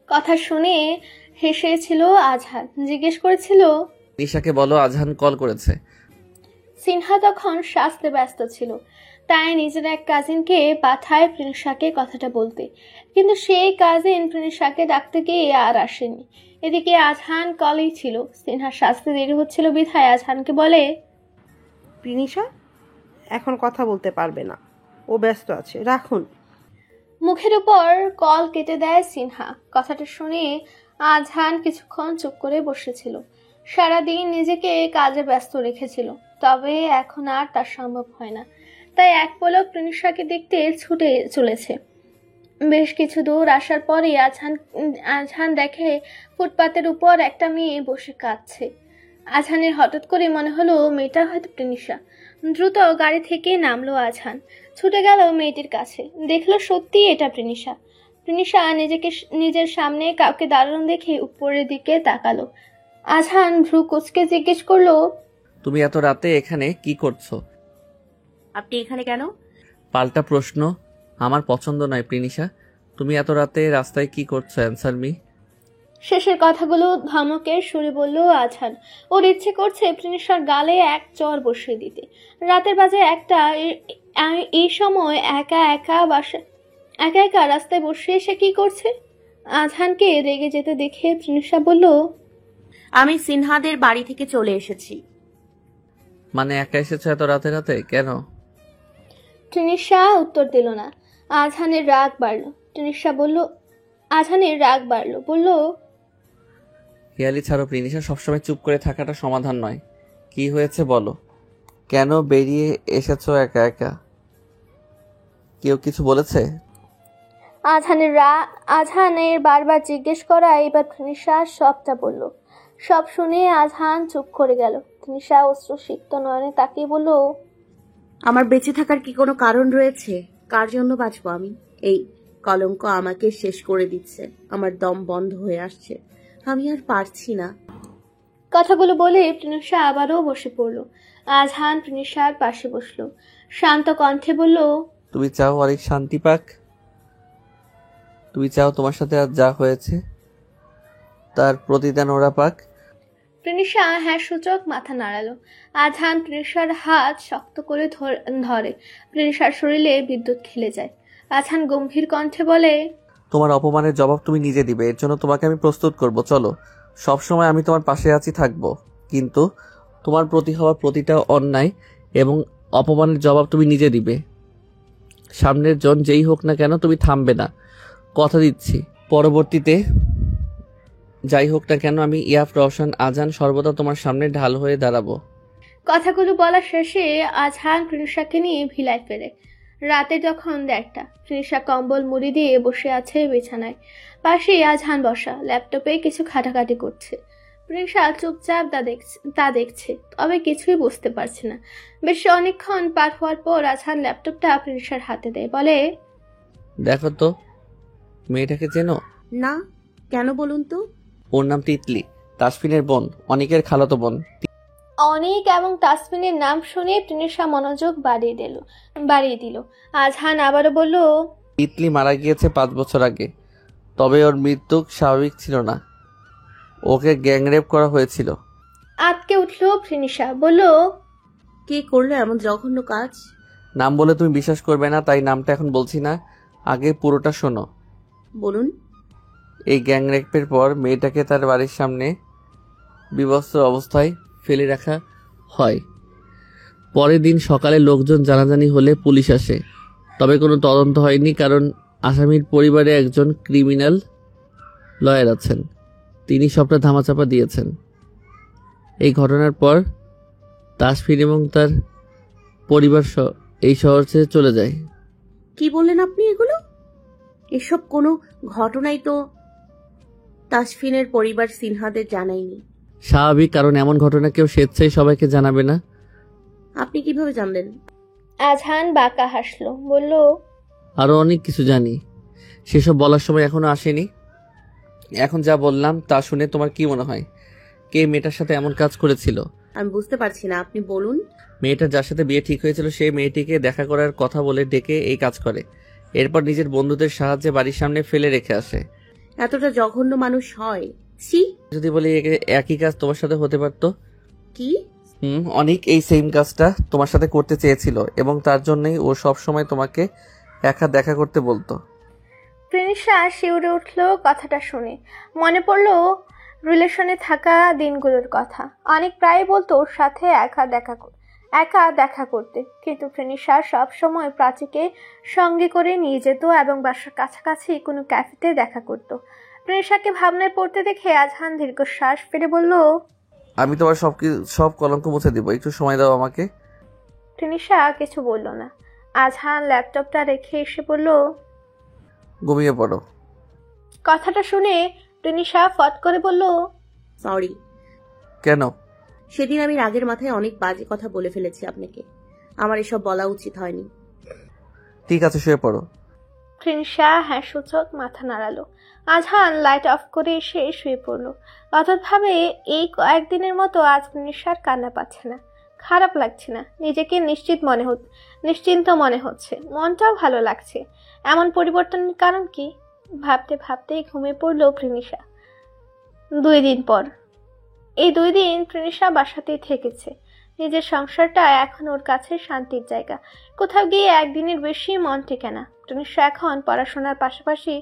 কথা শুনে হেসেছিল আজহান। জিজ্ঞেস করেছিল, নিশাকে বলো আজহান কল করেছে। সিনহা তখন সাজতে ব্যস্ত ছিল, তাই নিজের এক কাজিনকে পাঠায় প্রিনিশাকে কথাটা বলতে। কিন্তু সেই কাজিন প্রিনিশাকে ডাকতে গিয়ে আর আসেনি। এদিকে আজহান কলেই ছিল। সিনহা সাজতে দেরি হচ্ছিল বিধায় আজহানকে বলে, প্রিনিশা এখন কথা বলতে পারবে না, ও ব্যস্ত আছে, রাখুন। মুখের উপর কল কেটে দেয় সিনহা। কথাটা শুনে আজহান কিছুক্ষণ চুপ করে বসেছিল। সারাদিন নিজেকে কাজে ব্যস্ত রেখেছিল, তবে এখন আর তার সম্ভব হয় না। তাই এক পলক প্রিনিশাকে দেখতে ছুটে চলেছে। বেশ কিছু দূর আসার পরে আজহান দেখে ফুটপাতের উপর একটা মেয়ে বসে কাঁদছে। আজহানের হঠাৎ করে মনে হলো মেয়েটা হয়তো প্রিনিশা। দ্রুত গাড়ি থেকে নামলো আজহান, ছুটে গেল মেয়েটির কাছে। দেখলো সত্যি এটা প্রিনিশা। প্রিনিশা নিজের সামনে কাউকে দাঁড়ানো দেখে উপরের দিকে তাকালো। আজহান ভ্রু কুঁচকে জিজ্ঞেস করলো, তুমি এত রাতে এখানে কি করছো? আপনি এখানে কেন? পাল্টা প্রশ্ন আমার পছন্দ নয় প্রিনিশা। তুমি এত রাতে রাস্তায় কি করছো? Answer me. শেষের কথাগুলো ধমকের সুরে বলল আজহান। ওর ইচ্ছে করছে প্রিনিশার গালে এক চর বসিয়ে দিতে। রাতের বাজে 1টা। এই সময় একা একা রাস্তায় বসে এসে কি করছে? আজহানকে রেগে যেতে দেখে প্রিনিশা বলল, আমি সিনহাদের বাড়ি থেকে চলে এসেছি। মানে একা এসেছো এত রাতে রাতে কেন? তৃষা উত্তর দিল না। আজহানের রাগ বাড়ল। বলল, হিয়ালি ছাড়ো প্রিনিশা, সবসময় চুপ করে থাকাটা সমাধান নয়। কি হয়েছে বলো? কেন বেরিয়ে এসেছো একা একা? কেউ কিছু বলেছে? আজহানের বারবার জিজ্ঞেস করা এবার তৃষা সবটা বলল। সব শুনে আজহান চুপ করে গেল। তৃষা অশ্রুসিক্ত নয়নে তাকিয়ে বলল, আমার বেঁচে থাকার কি কোনো কারণ রয়েছে? কার জন্য বাঁচবো আমি? এই কলঙ্ক আমাকে শেষ করে দিচ্ছে। আমার দম বন্ধ হয়ে আসছে, আমি আর পারছি না। কথাগুলো বলে তৃষা আবারও বসে পড়ল। আজহান তৃষার পাশে বসলো। শান্ত কণ্ঠে বলল, তুমি চাও অনেক শান্তি পাক? তুমি চাও তোমার সাথে আজ যা হয়েছে তার প্রতিদান ওরা পাক? তৃষা হ্যাঁ সূচক মাথা নাড়ালো। আজহান তৃষার হাত শক্ত করে ধরে। তৃষার শরীরে বিদ্যুৎ খেলে যায়। আজহান গম্ভীর কণ্ঠে বলে, তোমার অপমানের জবাব তুমি নিজে দিবে, এর জন্য তোমাকে আমি প্রস্তুত করব। চলো, সবসময় আমি তোমার পাশে আছি, থাকবো, কিন্তু তোমার প্রতি হওয়া প্রতিটা অন্যায় এবং অপমানের জবাব তুমি নিজে দিবে। সামনের জন যেই হোক না কেন তুমি থামবে না, কথা দিচ্ছি। পরবর্তীতে যাই হোক না কেন আমি ইয়াফ রওশন আজান সর্বদা তোমার সামনে ঢাল হয়ে দাঁড়াবো। কথাগুলো বলা শেষে আজহান তৃষাকে নিয়ে ভিলায় ফেরে। রাতে যখন 1:30, তৃষা কম্বল মুড়ি দিয়ে বসে আছে বিছানায়। পাশে আজহান বসা, ল্যাপটপে কিছু ঘাটাঘাটি করছে। তৃষা চুপচাপ তা দেখছে, তবে কিছুই বুঝতে পারছে না। বেশ অনেকক্ষণ পার হওয়ার পর আজহান ল্যাপটপটা তৃষার হাতে দেয়, বলে, দেখো তো মেয়েটাকে চেনো? না, কেন বলুন তো? ওর নাম তিতলি, তাসফিনের বোন, অনেকের খালাতো বোন। অনেক এবং তাসমিনের নাম শুনে তৃষা মনোযোগ বাড়িয়ে দিল। আজহান আবারও বলল, তিতলি মারা গিয়েছে 5 বছর আগে, তবে ওর মৃত্যু স্বাভাবিক ছিল না, ওকে গ্যাংরেপ করা হয়েছিল। আটকে উঠল তৃষা, বলল, কে করলো এমন জঘন্য কাজ? নাম বলে তুমি বিশ্বাস করবে না, তাই নামটা এখন বলছি না, আগে পুরোটা শোনো। বলুন। এই গ্যাংরেপের পর মেয়েটাকে তার বাড়ির সামনে বিবস্ত্র অবস্থায় ফেলে রাখা হয়। পরের দিন সকালে লোকজন জানাজানি হলে পুলিশ আসে, তবে কোনো তদন্ত হয়নি, কারণ আসামির পরিবারে একজন ক্রিমিনাল লয়ার আছেন, তিনি সবটা ধামাচাপা দিয়েছেন। এই ঘটনার পর তাসফিন এবং তার পরিবার এই শহর ছেড়ে চলে যায়। কি বললেন আপনি এগুলো? এসব কোনো ঘটনাই তো তাসফিনের পরিবার সিনহাদের জানায়নি। স্বাভাবিক, কারণ এমন ঘটনা কেউ স্বেচ্ছায় সবাইকে জানাবে না। আপনি কিভাবে জানলেন? আজহান বাঁকা হাসলো, বলল, আরো অনেক কিছু জানি, সেসব বলার সময় এখনো আসেনি। এখন যা বললাম তা শুনে তোমার কি মনে হয়? কে মেয়েটার সাথে এমন কাজ করেছিল? আমি বুঝতে পারছি না, আপনি বলুন। মেয়েটার যার সাথে বিয়ে ঠিক হয়েছিল সেই মেয়েটিকে দেখা করার কথা বলে ডেকে এই কাজ করে, এরপর নিজের বন্ধুদের সাহায্যে বাড়ির সামনে ফেলে রেখে আসে। এতটা জঘন্য মানুষ হয়? যদি বলি একই কাজ তোমার সাথে হতে পারতো। কি? অনেক এই সেম কাজটা তোমার সাথে করতে চেয়েছিল এবং তার জন্যই ও সব সময় তোমাকে একা দেখা করতে বলতো। তৃষা শিউরে উঠল কথাটা শুনে। মনে পড়লো রিলেশনে থাকা দিনগুলোর কথা। অনেক প্রায় বলতো ওর সাথে একা দেখা করতে, কিন্তু তৃষা সব সময় প্রাচীকে সঙ্গে করে নিয়ে যেত এবং বাসার কাছাকাছি কোনো ক্যাফেতে দেখা করতো। তৃষাকে ভাবনায় পড়তে দেখে আজহান দীর্ঘশ্বাস ফেলে বলল, আমি তোমার সব কলঙ্ক মুছে দিব, একটু সময় দাও আমাকে। তৃষা কিছু বলল না। আজহান ল্যাপটপটা রেখে এসে বলল, ঘুমিয়ে পড়ো। কথাটা শুনে তৃষা ফট করে বলল, সরি। কেন? সেদিন আমি রাগের মাথায় অনেক বাজে কথা বলে ফেলেছি আপনাকে, আমার এসব বলা উচিত হয়নি। ঠিক আছে, শুয়ে পড়ো। তৃষা হ্যাঁ সূচক মাথা নাড়ালো। আজহান লাইট অফ করে এসে শুয়ে পড়ল। অদ্ভুতভাবে এই কয়েকদিনের মতো আজ তৃষার কান্না পাচ্ছে না, খারাপ লাগছে না, নিজেকে নিশ্চিন্ত মনে হচ্ছে, মনটাও ভালো লাগছে। এমন পরিবর্তনের কারণ কি? ভাবতে ভাবতেই ঘুমিয়ে পড়ল তৃষা। 2 দিন পর। এই 2 দিন তৃষা বাসাতেই থেকেছে। নিজের সংসারটা এখন ওর কাছে শান্তির জায়গা। কোথাও গিয়ে একদিনের বেশি মন টেকে না। তৃষা এখন পড়াশোনার পাশাপাশি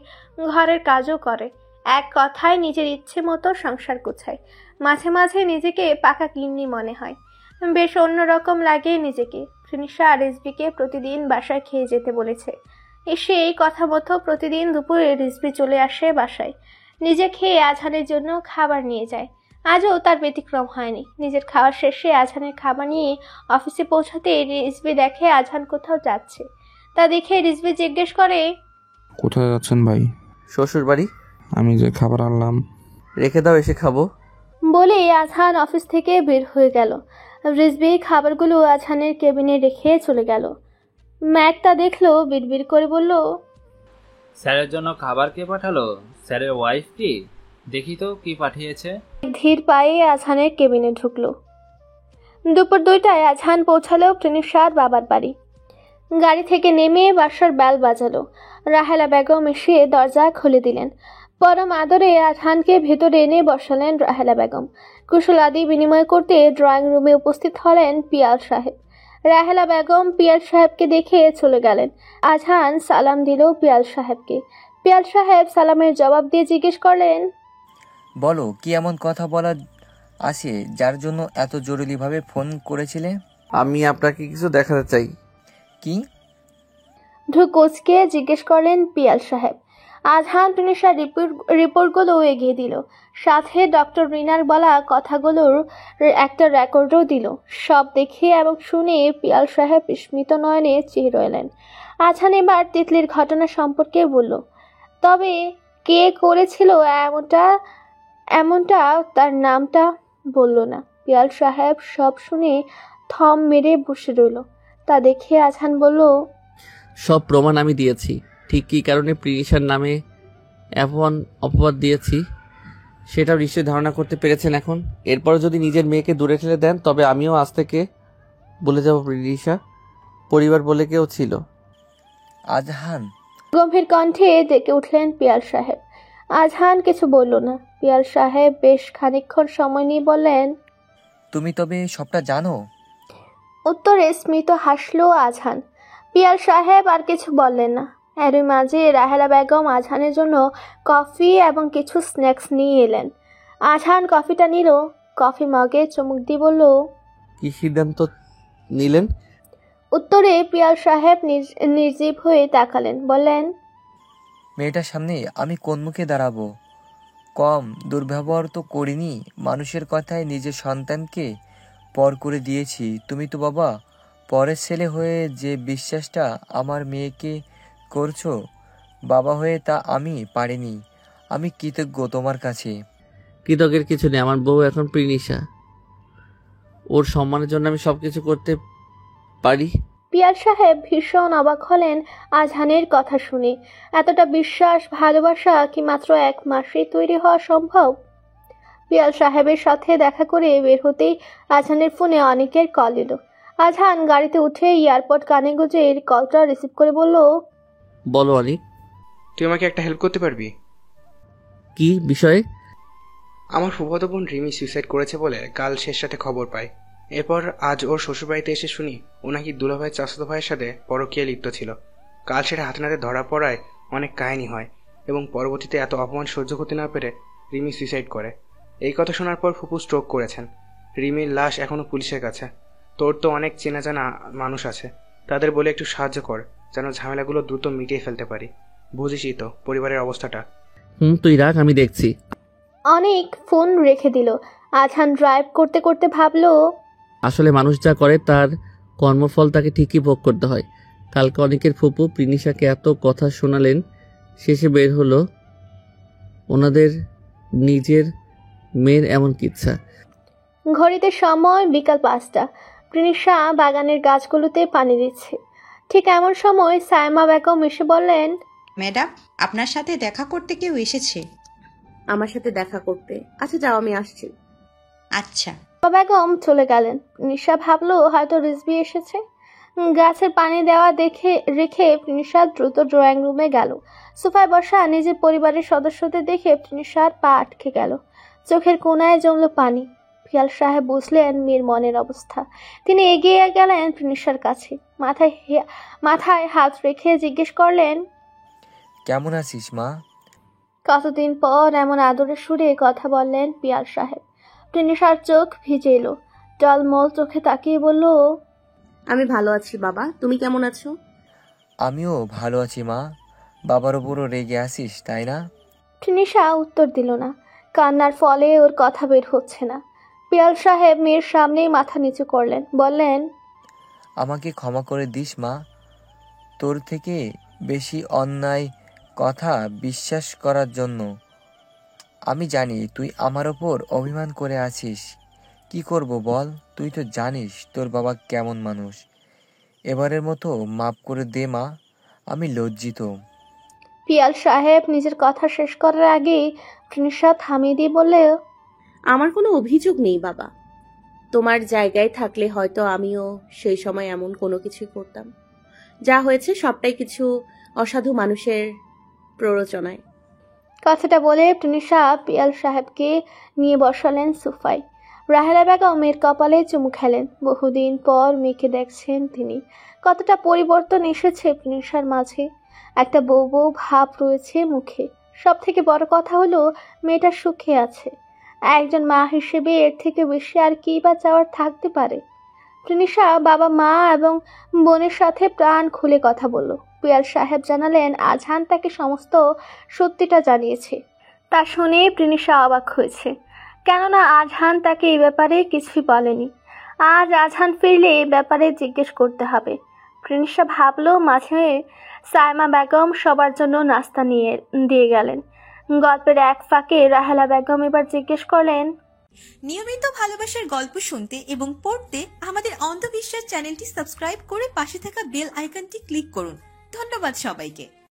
ঘরের কাজও করে। এক কথায় নিজের ইচ্ছে মতো সংসার গোছায়। মাঝে মাঝে নিজেকে পাকা গিন্নি মনে হয়, বেশ অন্যরকম লাগে নিজেকে। তৃণিসা রিজভিকে প্রতিদিন বাসায় খেয়ে যেতে বলেছে। এসে এই কথা মতো প্রতিদিন দুপুরে রিজভি চলে আসে বাসায়, নিজে খেয়ে আজহানের জন্য খাবার নিয়ে যায়। আজও তার ব্যতিক্রম হয়নি। নিজের খাওয়া শেষে আজহানের খাবার নিয়ে অফিসে পৌঁছাতে রিজভি দেখে আজহান কোথাও যাচ্ছে। তা দেখে রিজভি জিজ্ঞেস করে, কোথায় যাচ্ছেন ভাই? শ্বশুর বাড়ি। আমি যে খাবার আনলাম রেখে দাও, এসে খাবো। বলে আজহান অফিস থেকে বের হয়ে গেল। রিজভি খাবারগুলো আজহানের কেবিনে রেখে চলে গেল। ম্যাক তা দেখলো, বিড়বিড় করে বলল, স্যারের জন্য খাবার কে পাঠালো? স্যারের ওয়াইফ কি? দেখি তো কি পাঠিয়েছে। ধীর পায়ে আজহানের কেবিনে ঢুকলো। দুপুর 2টায় আজহান পৌঁছালো তৃণিসার বাবার বাড়ি। গাড়ি থেকে নেমে বাসার বেল বাজালো। রাহেলা বেগম এসে দরজা খুলে দিলেন। পরম আদরে আজহানকে ভেতরে এনে বসালেন রাহেলা বেগম। কুশল আদি বিনিময় করতে ড্রয়িং রুমে উপস্থিত হলেন পিয়াল সাহেব। রাহেলা বেগম পিয়াল সাহেবকে দেখে চলে গেলেন। আজহান সালাম দিল পিয়াল সাহেবকে। পিয়াল সাহেব সালামের জবাব দিয়ে জিজ্ঞেস করলেন, বলো, কি এমন কথা বলার আছে যার জন্য এত জরুরিভাবে ফোন করেছিলে? আমি আপনাকে কিছু দেখাতে চাই। কি? ঢুকোচকে জিজ্ঞেস করলেন পিয়াল সাহেব। আজহান তৃণিসার রিপোর্টগুলো এগিয়ে দিল, সাথে ডক্টর রিনার বলা কথাগুলোর একটা রেকর্ডও দিল। সব দেখে এবং শুনে পিয়াল সাহেব বিস্মিত নয়নে চেয়ে রইলেন। আজহান এবার তিতলির ঘটনা সম্পর্কে বলল, তবে কে করেছিল এমনটা তার নামটা বলল না। পিয়াল সাহেব সব শুনে থম মেরে বসে রইল। তা দেখে আজহান বলল, সব প্রমাণ আমি দিয়েছি। ঠিক কী কারণে প্রিনিশার নামে এমন অপবাদ দিয়েছি সেটাও নিশ্চয়ই ধারণা করতে পেরেছেন এখন। এরপরও যদি নিজের মেয়েকে দূরে ঠেলে দেন তবে আমিও আজ থেকে বলে যাব প্রিনিশা পরিবার বলে কেউ ছিল। আজহান, গম্ভীর কণ্ঠে ডেকে উঠলেন পিয়াল সাহেব। আজহান কিছু বলল না। পিয়াল সাহেব বেশ খানিকক্ষণ সময় নিয়ে বললেন, তুমি তবে সবটা জানো? উত্তরে স্মিত হাসলো আজহান। পিয়াল সাহেব আর কিছু বললেন না। এরই মাঝে রাহেলা বেগম আজহানের জন্য কফি এবং কিছু স্ন্যাক্স নিয়ে এলেন। আজহান কফিটা নিল, কফি মগে চুমুক দিয়ে বলল, কি সিদ্ধান্ত নিলেন? উত্তরে পিয়াল সাহেব নির্জীব হয়ে তাকালেন, বললেন, মেয়েটার সামনে আমি কোন মুখে দাঁড়াবো? কম দুর্ব্যবহার তো করিনি। মানুষের কথায় নিজের সন্তানকে পর করে দিয়েছি। তুমি তো বাবা পরের ছেলে হয়ে যে বিশ্বাসটা আমার মেয়েকে করছো, বাবা হয়ে তা আমি পারিনি। আমি কৃতজ্ঞ তোমার কাছে। কৃতজ্ঞের কিছু নেই। আমার বউ এখন প্রিনিশা, ওর সম্মানের জন্য আমি সবকিছু করতে পারি। পিয়াল সাহেব ভীষণ অবাক হলেন আজহানের কথা শুনে। এতটা বিশ্বাস, ভালোবাসা কি মাত্র 1 মাসে তৈরি হওয়া সম্ভব? পিয়াল সাহেবের সাথে দেখা করে বের হতেই আজহানের ফোনে অনেকের কল এলো। আজহান গাড়িতে উঠে এয়ারপোর্ট কানে গুঁজে কলটা রিসিভ করে বলল, বলো অনিক। তুই আমাকে একটা হেল্প করতে পারবি? কি বিষয়ে? আমার ফুফাতো বোন রিমি সুইসাইড করেছে বলে কাল শেষ রাতে খবর পাই। এরপর আজ ওর শ্বশুরবাড়িতে এসে শুনি ও নাকি দুলাভাই চাচাতো ভাইয়ের সাথে পরকীয়ায় লিপ্ত ছিল। কাল সেটা হাতে নাতে ধরা পড়ায় অনেক কাহিনী হয় এবং পরবর্তীতে এত অপমান সহ্য করতে না পেরে রিমি সুইসাইড করে। এই কথা শোনার পর ফুপু স্ট্রোক করেছেন। রিমির লাশ এখনও পুলিশের কাছে। তোর তো অনেক চেনা জানা মানুষ আছে, তাদের বলে একটু সাহায্য কর যেন ঝামেলাগুলো দ্রুত মিটিয়ে ফেলতে পারি। বুঝিসই তো পরিবারের অবস্থাটা। তুই রাখ, আমি দেখছি। অনেক ফোন রেখে দিল। আজহান ড্রাইভ করতে করতে ভাবলো, আসলে মানুষ যা করে তার কর্মফল তাকে ঠিকই ভোগ করতে হয়। কালকে অনেকের ফুপু প্রিনিশাকে এত কথা শোনালেন, শেষে বের হলো ওনাদের নিজের মেয়ের এমন কিচ্ছা। ঘড়িতে সময় বিকাল 5টা। প্রিনিশা বাগানের গাছগুলোতে পানি দিচ্ছে। ঠিক এমন সময় সায়মা বেগম এসে বললেন, ম্যাডাম, আপনার সাথে দেখা করতে কেউ এসেছে। আমার সাথে দেখা করতে? আচ্ছা যাও, আমি আসছি। আচ্ছা। বেগম চলে গেলেন। নিশা ভাবলো হয়তো রিজভি এসেছে। গাছের পানি দেওয়া রেখে প্রিনিশা দ্রুত ড্রয়িং রুমে গেল। সোফায় বসা নিজের পরিবারের সদস্যদের দেখে প্রিনিশার পা আটকে গেল। চোখের কোনায় জমলো পানি। পিয়াল সাহেব বুঝলেন মেয়ের মনের অবস্থা। তিনি এগিয়ে গেলেন প্রিনিশার কাছে। মাথায় হাত রেখে জিজ্ঞেস করলেন, কেমন আছিস মা? কতদিন পর এমন আদরের সুরে কথা বললেন পিয়াল সাহেব। প্রিনিশার চোখ ভিজে এলো। টলমল চোখে তাকিয়ে বলল, আমি ভালো আছি বাবা, তুমি কেমন আছো? আমিও ভালো আছি মা। বাবার ওপরও রেগে আসিস তাই না? তৃষা উত্তর দিল না। কান্নার ফলে ওর কথা বের হচ্ছে না। পিয়াল সাহেব মেয়ের সামনেই মাথা নিচু করলেন, বললেন, আমাকে ক্ষমা করে দিস মা। তোর থেকে বেশি অন্যায় কথা বিশ্বাস করার জন্য। আমি জানি তুই আমার ওপর অভিমান করে আছিস। কি করব বল, তুই তো জানিস তোর বাবা কেমন মানুষ। এবারের মতো মাফ করে দে মা, আমি লজ্জিত। পিয়াল সাহেব নিজের কথা শেষ করার আগেই তৃষা থামিয়ে দিয়ে বললে, আমার কোনো অভিযোগ নেই বাবা। তোমার জায়গায় থাকলে হয়তো আমিও সেই সময় এমন কোনো কিছুই করতাম। যা হয়েছে সবটাই কিছু অসাধু মানুষের প্ররোচনায়। কথাটা বলে তৃষা পিয়াল সাহেবকে নিয়ে বসালেন সোফায়। রাহেলা বেগম মেয়ের কপালে চুমু খেলেন। বহুদিন পর মেয়েকে দেখছেন তিনি। কতটা পরিবর্তন এসেছে তৃষার মাঝে। একটা বউ বউ ভাব রয়েছে মুখে। সব থেকে বড় কথা হলো মেয়েটা সুখে আছে। একজন মা হিসেবে এর থেকে বেশি আর কি বা চাওয়ার থাকতে পারে। তৃষা বাবা মা এবং বোনের সাথে প্রাণ খুলে কথা বলল। পিয়াল সাহেব জানালেন আজহান তাকে সমস্ত সত্যিটা জানিয়েছে। তা শুনে তৃষা অবাক হয়েছে, কেননা আজহান তাকে এই ব্যাপারে কিছুই বলেনি। আজ আজহান ফিরলে এই ব্যাপারে জিজ্ঞেস করতে হবে। তৃষা ভাবলো মাঝে সাইমা বেগম সবার জন্য নাস্তা নিয়ে দিয়ে গেলেন। গল্পের এক ফাঁকে রাহেলা বেগম এবার জিজ্ঞেস করলেন, নিয়মিত ভালোবাসার গল্প শুনতে এবং পড়তে আমাদের অন্ধবিশ্বাস চ্যানেলটি সাবস্ক্রাইব করে পাশে থাকা বেল আইকনটি ক্লিক করুন। ধন্যবাদ সবাইকে।